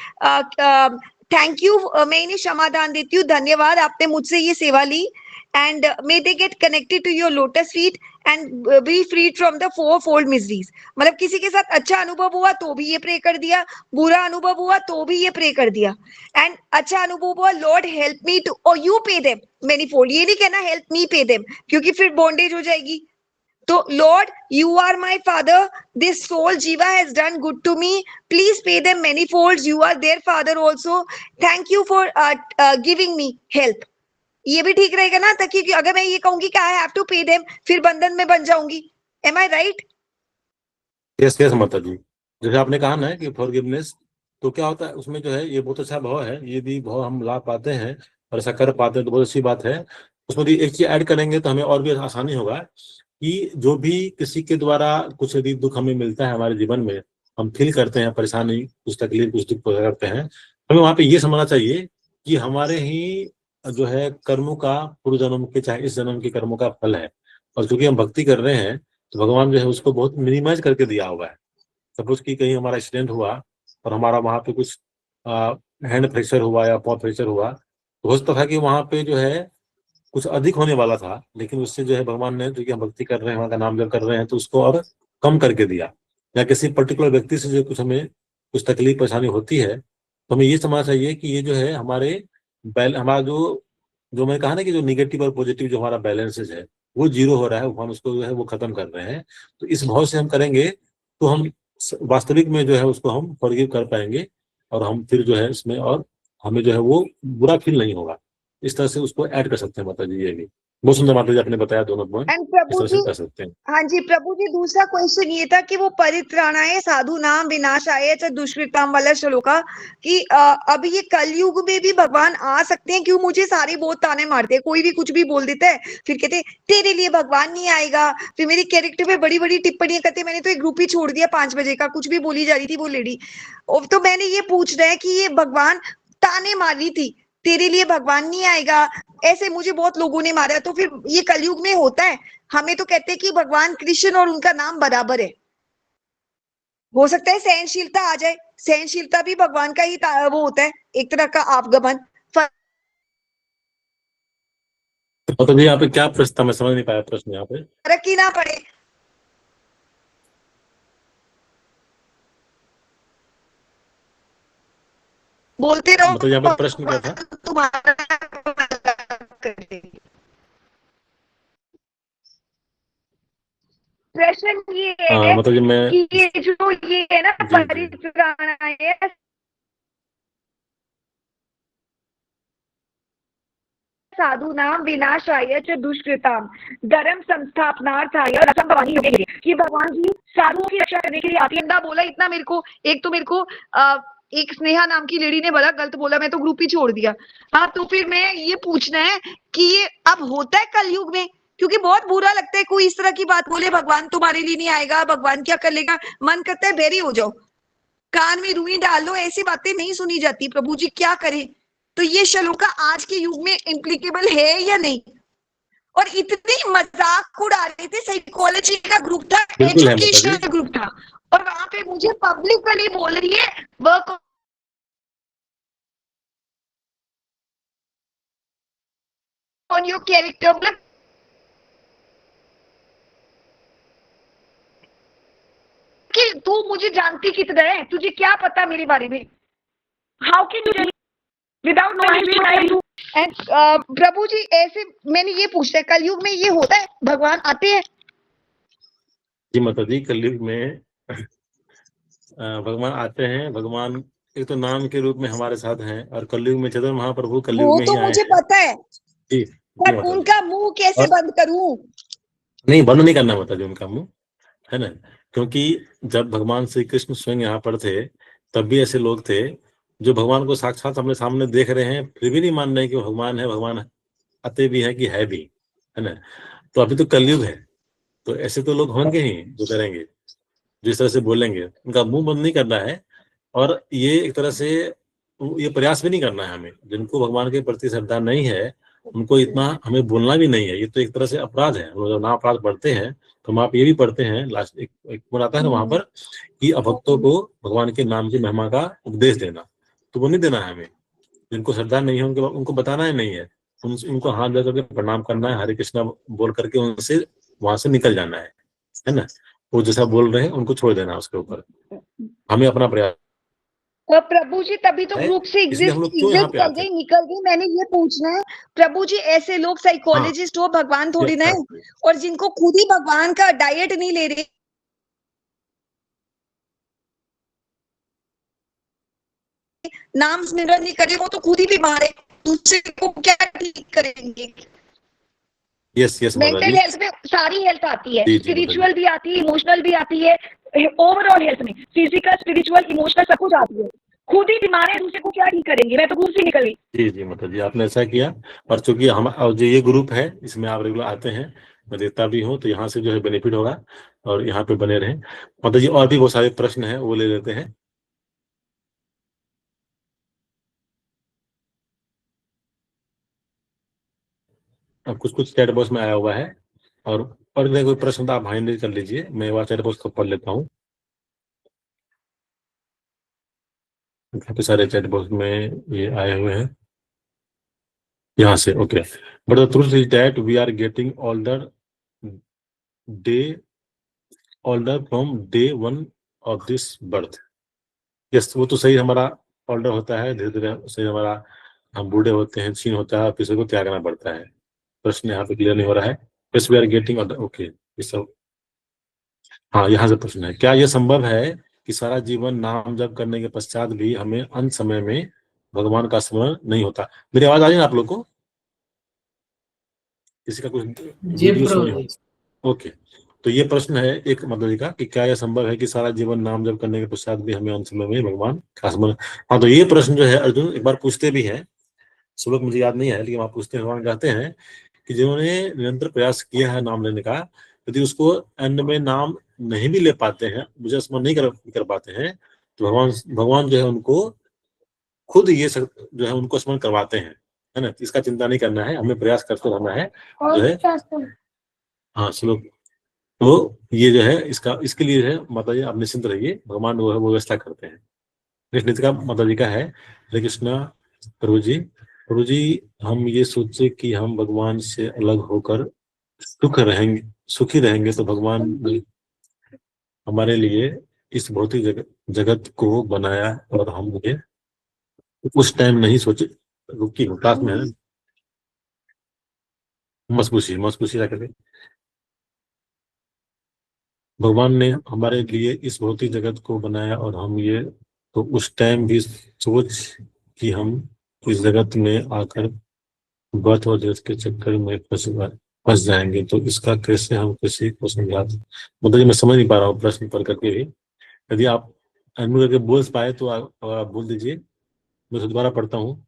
thank you, मैं इन्हें क्षमादान देती हूँ, धन्यवाद आपने मुझसे ये सेवा ली, and may they get connected to your lotus feet and be freed from the fourfold miseries. मतलब किसी के साथ अच्छा अनुभव हुआ तो भी ये प्रे कर दिया, बुरा अनुभव हुआ तो भी ये प्रे कर दिया, एंड अच्छा अनुभव हुआ, लॉर्ड हेल्प मी टू, और यू पे देम मैनीफोल्ड। ये नहीं कहना हेल्प मी पे देम, क्योंकि फिर बॉन्डेज हो जाएगी। तो Lord, you are my father. This soul Jiva has done good to me. Please pay them manifolds. You are their father also. Thank you for giving me help. ये भी ठीक रहेगा ना? ताकि अगर मैं ये कहूंगी कि I have to pay them, फिर बंधन में बन जाऊंगी। Am I right? Yes yes माता जी, जैसे आपने कहा ना कि फॉरगिवनेस, तो क्या होता है उसमें जो है, ये बहुत अच्छा भाव है। ये भी भाव हम ला पाते हैं और ऐसा कर पाते हैं तो बहुत अच्छी बात है। उसमें यदि एक चीज ऐड करेंगे तो हमें और भी आसानी होगा कि जो भी किसी के द्वारा कुछ यदि दुख हमें मिलता है हमारे जीवन में, हम फील करते हैं परेशानी, कुछ तकलीफ, कुछ दुख पैदा करते हैं, हमें वहां पे ये समझना चाहिए कि हमारे ही जो है कर्मों का, पूर्व जन्म के चाहे इस जन्म के कर्मों का फल है। और चूंकि हम भक्ति कर रहे हैं तो भगवान जो है उसको बहुत मिनिमाइज करके दिया हुआ है। सपोज कि कहीं हमारा एक्सीडेंट हुआ और हमारा वहां पे कुछ हैंड फ्रैक्चर हुआ या पाँव फ्रैक्चर हुआ, तो हो सकता है कि वहां पे जो है कुछ अधिक होने वाला था, लेकिन उससे जो है भगवान ने, जो कि हम भक्ति कर रहे हैं, भगवान का नाम जप कर रहे हैं, तो उसको और कम करके दिया। या किसी पर्टिकुलर व्यक्ति से जो कुछ हमें कुछ तकलीफ परेशानी होती है, तो हमें ये समझना चाहिए कि ये जो है हमारे हमारा जो जो मैंने कहा ना कि जो निगेटिव और पॉजिटिव जो हमारा बैलेंसेज है वो जीरो हो रहा है, भगवान उसको जो है वो खत्म कर रहे हैं। तो इस भाव से हम करेंगे तो हम वास्तविक में जो है उसको हम फॉरगिव कर पाएंगे, और हम फिर जो है इसमें, और हमें जो है वो बुरा फील नहीं होगा। इस तरह से उसको ऐड कर सकते हैं माता जी। ये भी बहुत सुंदर माता जी आपने बताया, दोनों पॉइंट एंड इस प्रभु तरह जी, से कर सकते हैं। हाँ जी प्रभु जी, दूसरा क्वेश्चन ये था कि वो परित्राणाय साधु नाम विनाशाय च दुष्कृताम वाला श्लोका, कि अभी ये कलयुग में भी भगवान आ सकते हैं? क्यों मुझे सारे बहुत ताने मारते हैं, कोई भी कुछ भी बोल देता है, फिर कहते हैं तेरे लिए भगवान नहीं आएगा, फिर मेरी कैरेक्टर पे बड़ी बड़ी टिप्पणियां करते हैं। मैंने तो एक ग्रुप ही छोड़ दिया 5 बजे का, कुछ भी बोली जा रही थी वो लेडी। तो मैंने ये पूछ रहा है कि ये भगवान ताने मार रही थी, तेरे लिए भगवान नहीं आएगा, ऐसे मुझे बहुत लोगों ने मारा। तो फिर ये कलयुग में होता है? हमें तो कहते हैं कि भगवान कृष्ण और उनका नाम बराबर है। हो सकता है सहनशीलता आ जाए, सहनशीलता भी भगवान का ही वो होता है, एक तरह का आपगमन। तो जी यहाँ पे क्या प्रश्न था, मैं समझ नहीं पाया प्रश्न यहाँ पे। फर्क ही ना पड़े, बोलते रहो, मतलब यहाँ पे प्रश्न क्या था? तुम्हारा प्रश्न ये है मतलब कि मैं कि ये जो ये है ना जी जी परित्राणाय साधु नाम विनाशाय च दुष्कृताम धर्म संस्थापनार्थाय रसम भवानी योगे, कि भगवान जी साधुओं की रक्षा करने के लिए आती है। बंदा बोला इतना मेरे को, एक तो मेरे को एक स्नेहा नाम की लेडी ने बड़ा गलत बोला, मैं तो ग्रुप ही छोड़ दिया। हाँ, तो फिर मैं ये पूछना है कि ये अब होता है कलयुग में? क्योंकि बहुत बुरा लगता है कोई इस तरह की बात बोले, भगवान तुम्हारे लिए नहीं आएगा, भगवान क्या कर लेगा, मन करता है बेरी हो जाओ, कान में रुई डाल लो। ऐसी बातें नहीं सुनी जाती, प्रभु जी क्या करें? तो ये श्लोका आज के युग में इम्प्लीकेबल है या नहीं? और इतनी मजाक उड़ा रहे थे, साइकोलॉजी का ग्रुप था, बिल्कुल है माता जी। एजुकेशनल ग्रुप था, और वहां पे मुझे पब्लिकली बोल रही है वर्क ऑन योर कैरेक्टर। कि तू मुझे जानती कितना है, तुझे क्या पता मेरे बारे में? How can you without knowing? And प्रभु जी ऐसे मैंने ये पूछा है, कलयुग में ये होता है, भगवान आते हैं? जी माता जी, कलयुग में भगवान आते हैं। भगवान एक तो नाम के रूप में हमारे साथ हैं, और कलयुग में चैतन्य महाप्रभु कलयुग वो में ही तो आए मुझे हैं। पता है, जी जी पर माता जी। उनका मुंह कैसे और बंद करूं? नहीं, बंद नहीं करना माता जी उनका मुंह, है ना। क्योंकि जब भगवान श्री कृष्ण स्वयं यहाँ पर थे, तब भी ऐसे लोग थे जो भगवान को साक्षात अपने सामने देख रहे हैं, फिर भी नहीं मान रहे कि भगवान है, भगवान आते भी है कि है भी, है ना। तो अभी तो कलयुग है, तो ऐसे तो लोग होंगे ही जो करेंगे, जिस तरह से बोलेंगे। उनका मुंह बंद नहीं करना है, और ये एक तरह से ये प्रयास भी नहीं करना है हमें। जिनको भगवान के प्रति श्रद्धा नहीं है, उनको इतना हमें बोलना भी नहीं है। ये तो एक तरह से अपराध है। हम जब नाम अपराध पढ़ते हैं तो हम आप ये भी पढ़ते हैं, लास्ट एक गुण आता है ना वहां पर, कि अभक्तों को भगवान के नाम की महिमा का उपदेश देना। तो वो नहीं देना है हमें। जिनको श्रद्धा नहीं है उनको बताना ही नहीं है। उनको हाथ जोड़ करके प्रणाम करना है, हरे कृष्णा बोल करके उनसे वहां से निकल जाना है ना। वो जैसा बोल रहे हैं उनको छोड़ देना, उसके ऊपर हमें अपना प्रयास और प्रभु जी तभी तो है। ग्रुप से इसलिए हम एग्जिस्ट लोग क्यों यहाँ एग्जिस्ट पे कर आते गई, हैं। निकल गई। मैंने ये पूछना है प्रभु जी, ऐसे लोग हाँ, साइकोलॉजिस्ट हो, भगवान ये थोड़ी ना अच्छा है, है। और जिनको खुद ही भगवान का डाइट नहीं ले रहे, नाम स्मरण नहीं करे, वो तो खुद ही बीमार है, दूसरे को क्या ठीक करेंगे? यस यस माता मेंटल जी। हेल्थ में सारी हेल्थ आती है, जी जी माता जी। स्पिरिचुअल भी आती है, इमोशनल भी आती है, ओवरऑल हेल्थ में फिजिकल स्पिरिचुअल इमोशनल सब कुछ आती है। खुद ही बीमार है, दूसरे को क्या ठीक करेंगे? मैं तो ग्रुप से निकल गई। जी जी माता जी, आपने ऐसा किया। और चूंकि हम और जो ये ग्रुप है इसमें आप रेगुलर आते हैं, मैं देता भी हूँ, तो यहाँ से जो है बेनिफिट होगा, और यहाँ पे बने रहें माता जी। और भी बहुत सारे प्रश्न हैं, वो ले लेते हैं। अब कुछ कुछ चैट बॉक्स में आया हुआ है, और कोई प्रश्न तो आप हाईलाइट कर लीजिए, मैं वहाँ चैट बॉक्स को पढ़ लेता हूँ। काफी सारे चैट बॉक्स में ये आए हुए हैं यहाँ से। Okay, But the truth is that we are getting older from day one of this birth. Yes, वो तो सही, हमारा ऑल्डर होता है धीरे धीरे, सही हमारा, हम बूढ़े होते हैं, छीन होता है, किसी को त्यागना पड़ता है। प्रश्न यहाँ पे क्लियर नहीं हो रहा है। Yes, we are getting older, okay, ये सब। हाँ, यहाँ से प्रश्न है, क्या यह संभव है कि सारा जीवन नाम जप करने के पश्चात भी हमें अंत समय में भगवान का स्मरण नहीं होता? मेरी आवाज आ रही है आप लोग को? किसी का कुछ वीडियो सुनिए? ओके, तो ये प्रश्न है एक मतलब का कि क्या यह संभव है कि सारा जीवन नाम जप करने के पश्चात भी हमें अंत समय में भगवान का स्मरण। हाँ, तो ये प्रश्न जो है अर्जुन एक बार पूछते भी हैं, श्लोक मुझे याद नहीं है, लेकिन आप पूछते हैं, भगवान कहते हैं कि जिन्होंने निरंतर प्रयास किया है नाम लेने का, यदि उसको एंड में नाम नहीं भी ले पाते हैं, मुझे स्मरण नहीं कर पाते हैं, तो भगवान जो है उनको खुद ये जो है उनको स्मरण करवाते हैं, है ना? इसका चिंता नहीं करना है, हमें प्रयास करते रहना है जो है। हाँ, श्लोक, तो ये जो है इसके लिए है माता जी, आप निश्चिंत रहिए, भगवान वो है वो व्यवस्था करते हैं। कृष्ण का माता जी का है, हरे कृष्णा। प्रभु जी, हम ये सोचे कि हम भगवान से अलग होकर सुखी रहेंगे, तो भगवान ने हमारे लिए इस भौतिक जगत को बनाया, और हम मुझे उस टाइम नहीं सोचे, रुकी क्लास में है, मस्कुशी करके, भगवान ने हमारे लिए इस भौतिक जगत को बनाया, और हम ये तो उस टाइम भी सोच कि हम इस जगत में आकर बर्थ और डेथ के चक्कर में फंस जाएंगे, तो इसका कैसे हम किसी को समझाते? मतलब मैं समझ नहीं पा रहा हूँ प्रश्न पढ़ करके भी, यदि आप अनम्यूट करके बोल पाए तो आप बोल दीजिए, मैं दोबारा पढ़ता हूँ।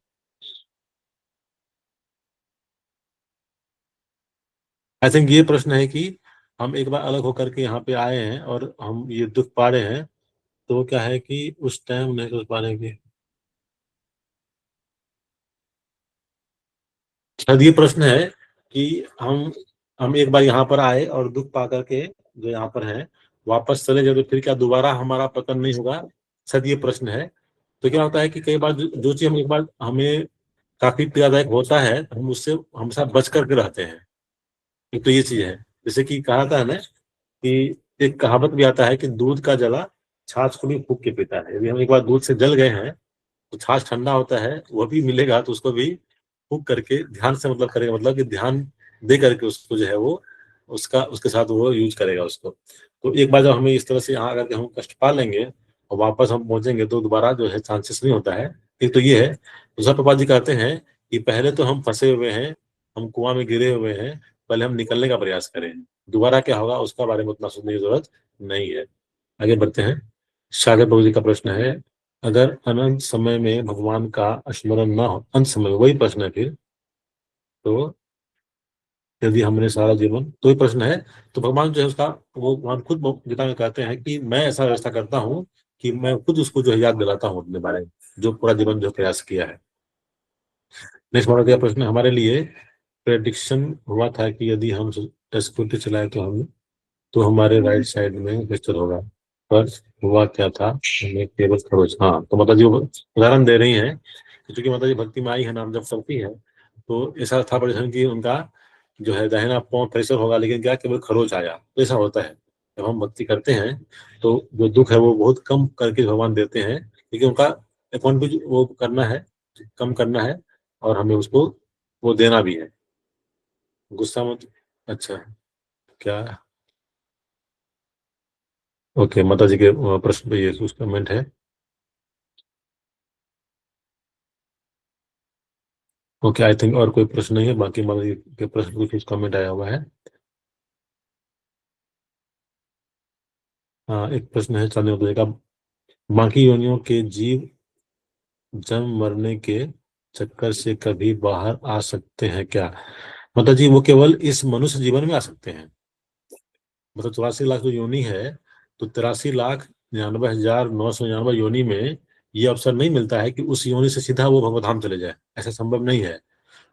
आई थिंक ये प्रश्न है कि हम एक बार अलग होकर के यहाँ पे आए हैं और हम ये दुख पा रहे हैं, तो क्या है कि उस टाइम नहीं सोच पा रहे हैं। शायद ये प्रश्न है कि हम एक बार यहाँ पर आए और दुख पा करके जो यहाँ पर है वापस चले जाए, तो फिर क्या दोबारा हमारा पतन नहीं होगा? शायद ये प्रश्न है। तो क्या होता है कि कई बार जो चीज हम एक बार हमें काफी पीड़ादायक होता है, हम उससे हमेशा बच करके रहते हैं। एक तो ये चीज है, जैसे कि कहा था ना कि एक कहावत भी आता है कि दूध का जला छाछ को भी फूंक के पीता है। यदि हम एक बार दूध से जल गए हैं तो छाछ ठंडा होता है, वो भी मिलेगा तो उसको भी फूंक करके ध्यान से मतलब करेगा, मतलब कि ध्यान दे करके उसको जो है वो उसके साथ वो यूज करेगा उसको। तो एक बार जब हमें इस तरह से यहाँ अगर हम कष्ट पा लेंगे और वापस हम पहुंचेंगे तो दोबारा जो है चांसेस नहीं होता है। एक तो ये है। दूसरा प्रभुपाद जी कहते हैं कि पहले तो हम फंसे हुए हैं, हम कुआं में गिरे हुए हैं, पहले हम निकलने का प्रयास करें, दोबारा क्या होगा उसका बारे में उतना सोचने की जरूरत नहीं है। आगे बढ़ते हैं। सागर प्रभु जी का प्रश्न है, अगर अनंत समय में भगवान का स्मरण न हो, अंत समय वही प्रश्न है फिर, तो यदि हमने सारा जीवन, तो ये प्रश्न है, तो भगवान जो है उसका वो भगवान खुद गीता में कहते हैं कि मैं ऐसा व्यवस्था करता हूँ कि मैं खुद उसको जो है याद दिलाता हूँ अपने बारे में, जो पूरा जीवन जो प्रयास किया है। नेक्स्ट हमारा प्रश्न, हमारे लिए प्रेडिक्शन हुआ था कि यदि हम स्कूटी चलाए तो हमारे राइट साइड में पिस्टल होगा, पर हुआ क्या था? हमें केवल खरोच। हाँ, तो माता जी उदाहरण दे रही हैं, क्योंकि माता जी भक्ति में आई है, नाम जब करती है, तो ऐसा था परेशान कि उनका जो है दाहिना पांव फ्रैक्चर होगा, लेकिन क्या केवल खरोच आया। तो ऐसा होता है जब हम भक्ति करते हैं तो जो दुख है वो बहुत कम करके भगवान देते हैं, क्योंकि उनका अकाउंट भी वो करना है, कम करना है, और हमें उसको वो देना भी है। गुस्सा मत। अच्छा, क्या? ओके, माता जी के प्रश्न पे ये कुछ कमेंट है। ओके, आई थिंक और कोई प्रश्न नहीं है, बाकी माता जी के प्रश्न पे कुछ कमेंट आया हुआ है। हाँ, एक प्रश्न है चांदी माता जी का, बाकी योनियों के जीव जन्म मरने के चक्कर से कभी बाहर आ सकते हैं क्या? माता जी वो केवल इस मनुष्य जीवन में आ सकते हैं। मतलब 84 लाख जो योनि है, तो 83,99,999 योनि में ये अवसर नहीं मिलता है कि उस योनि से सीधा वो भगवधाम चले जाए, ऐसा संभव नहीं है।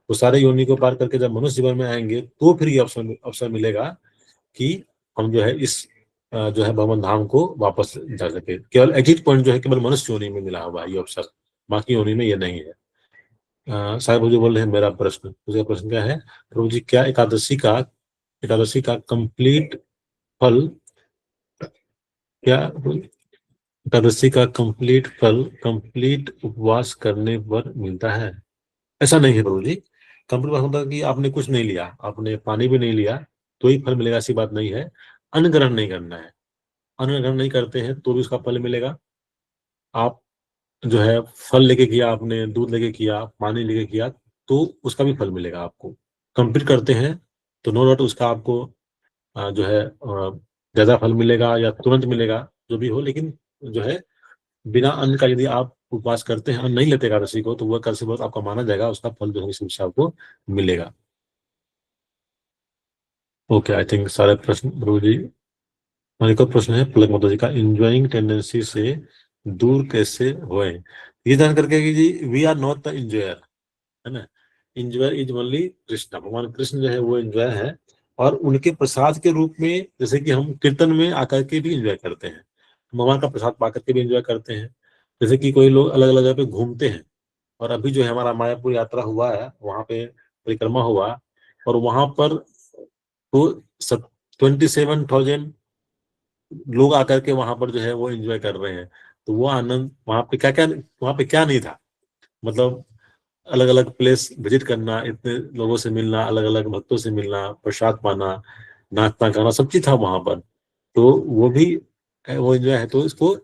वो सारे योनि को पार करके जब मनुष्य जीवन में आएंगे तो फिर ये अवसर मिलेगा कि हम जो है इस जो है भगवान धाम को वापस जा सके। केवल एग्जिट पॉइंट जो है केवल मनुष्य योनि में मिला हुआ है ये अवसर, बाकी योनि में ये नहीं है। साहब मुझे बोल रहे हैं मेरा प्रश्न, मुझे प्रश्न क्या है प्रभु जी, क्या एकादशी का कंप्लीट फल, क्या एकादशी का कंप्लीट फल कंप्लीट उपवास करने पर मिलता है? ऐसा नहीं है प्रभु जी। कंप्लीट उपवास मतलब कि आपने कुछ नहीं लिया, आपने पानी भी नहीं लिया तो ही फल मिलेगा, ऐसी बात नहीं है। अन्न ग्रहण नहीं करना है, अन्न ग्रहण नहीं करते हैं तो भी उसका फल मिलेगा। आप जो है फल लेके किया, आपने दूध लेके किया, पानी लेके किया, तो उसका भी फल मिलेगा आपको। कंप्लीट करते हैं तो नो डाउट उसका आपको जो है ज्यादा फल मिलेगा या तुरंत मिलेगा, जो भी हो। लेकिन जो है बिना अन्न का यदि आप उपवास करते हैं, अन्न नहीं लेते एकादशी को, तो वह एकादशी व्रत आपका माना जाएगा, उसका फल जो है इस हिसाब आपको मिलेगा। ओके, आई थिंक सारे प्रश्न प्रभु जी। हमारे एक और प्रश्न है पलक माता जी का, इंजॉइंग टेंडेंसी से दूर कैसे होए? ये जान करके कि जी we are not the enjoyer, है ना। इंजॉयर इज ओनली कृष्ण, भगवान कृष्ण जो है वो इंजॉय है। और उनके प्रसाद के रूप में, जैसे कि हम कीर्तन में आकर के भी इंजॉय करते हैं, भगवान का प्रसाद पा करके भी इंजॉय करते हैं। जैसे कि कोई लोग अलग अलग जगह पे घूमते हैं, और अभी जो है हमारा मायापुर यात्रा हुआ है, वहाँ पे परिक्रमा हुआ, और वहां पर तो 27,000 लोग आकर के वहां पर जो है वो एंजॉय कर रहे हैं। तो वो आनंद वहां पे क्या क्या, वहां पे क्या नहीं था, मतलब अलग अलग प्लेस विजिट करना, इतने लोगों से मिलना, अलग अलग भक्तों से मिलना, प्रसाद पाना, नाचना गाना, सब चीज था वहां पर। तो वो भी वो एंजॉय है। तो इसको,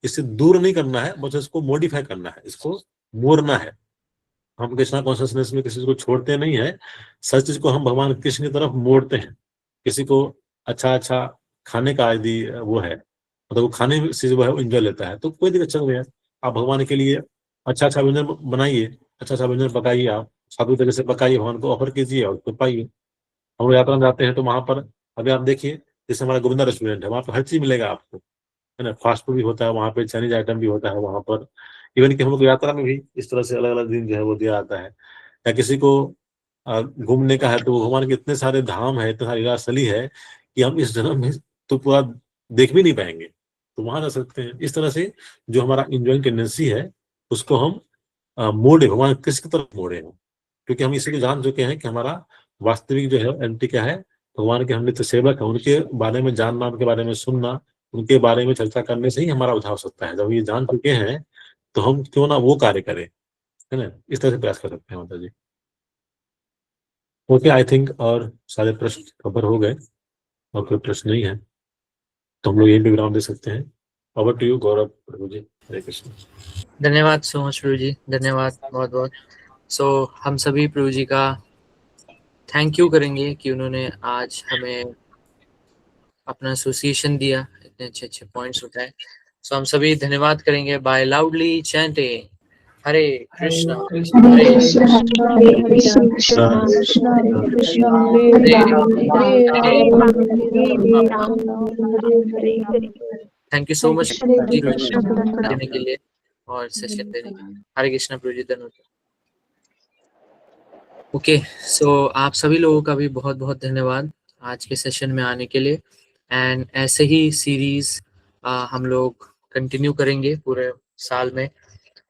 इससे दूर नहीं करना है, बस इसको मॉडिफाई करना है, इसको मोड़ना है। हम कृष्णा कॉन्शियसनेस में किसी को छोड़ते नहीं है, सच चीज को हम भगवान कृष्ण की तरफ मोड़ते हैं। किसी को अच्छा अच्छा खाने का यदि वो है, मतलब वो खाने से जो है वो इंजॉय लेता है, तो कोई दिक्कत नहीं है। आप भगवान के लिए अच्छा अच्छा व्यंजन बनाइए, अच्छा अच्छा व्यंजन पकाइए, आप साधु तरीके से पकाइए, भगवान को ऑफर कीजिए और उसको पाइए। हम लोग यात्रा में जाते हैं तो वहां पर अभी आप देखिए, जैसे हमारा गोविंदा रेस्टोरेंट है, वहां पर हर चीज मिलेगा आपको, है ना। फास्ट फूड भी होता है वहां पे, चाइनीज आइटम भी होता है वहां पर। इवन कि हम लोग यात्रा में भी इस तरह से अलग अलग दिन जो है वो दिया जाता है। या किसी को घूमने का है, तो भगवान के इतने सारे धाम है, इतने सारी लीलास्थली है कि हम इस जन्म में तो पूरा देख भी नहीं पाएंगे, तो वहां जा सकते हैं। इस तरह से जो हमारा इंजॉइंग टेंडेंसी है उसको हम मोड़े, भगवान किसकी तरफ मोड़े हैं, क्योंकि हम इसीलिए जान चुके हैं कि हमारा वास्तविक जो है एंटी क्या है, भगवान के हम नित्य सेवक है। उनके बारे में जानना, उनके बारे में सुनना, उनके बारे में चर्चा करने से ही हमारा उद्धार हो सकता है। जब ये जान चुके हैं तो हम क्यों ना वो कार्य करें, है ना। इस तरह से प्रयास कर सकते हैं माता जी। ओके, आई थिंक और सारे प्रश्न कवर हो गए, और कोई प्रश्न नहीं है तो हम लोग यही विराम दे सकते हैं। ओवर टू यू गौरव प्रभु जी। हरे कृष्ण। धन्यवाद सो मच प्रभु जी, धन्यवाद बहुत बहुत। सो हम सभी प्रभु जी का थैंक यू करेंगे कि उन्होंने आज हमें अपना एसोसिएशन दिया, इतने अच्छे अच्छे पॉइंट्स उठाए। सो हम सभी धन्यवाद करेंगे by loudly chanting Hare Krishna Hare Krishna Hare Krishna Krishna Krishna Hare Ram Hare Ram Hare Ram Hare Hare. Thank you so much Hare Krishna देने के लिए और सेशन देने के लिए। हरे कृष्णा प्रभु जी, धन्यवाद। ओके, सो आप सभी लोगों का भी बहुत बहुत धन्यवाद आज के सेशन में आने के लिए। एंड ऐसे ही सीरीज हम लोग कंटिन्यू करेंगे पूरे साल में,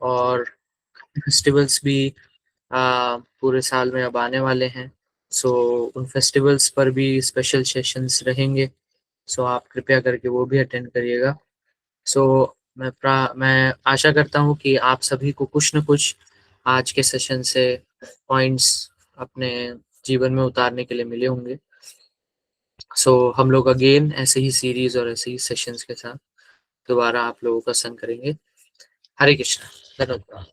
और फेस्टिवल्स भी पूरे साल में अब आने वाले हैं। सो उन फेस्टिवल्स पर भी स्पेशल सेशंस रहेंगे, सो आप कृपया करके वो भी अटेंड करिएगा। सो मैं आशा करता हूँ कि आप सभी को कुछ न कुछ आज के सेशन से पॉइंट्स अपने जीवन में उतारने के लिए मिले होंगे। सो हम लोग अगेन ऐसे ही सीरीज और ऐसे ही सेशंस के साथ दोबारा आप लोगों का संग करेंगे। हरे कृष्ण, धन्यवाद।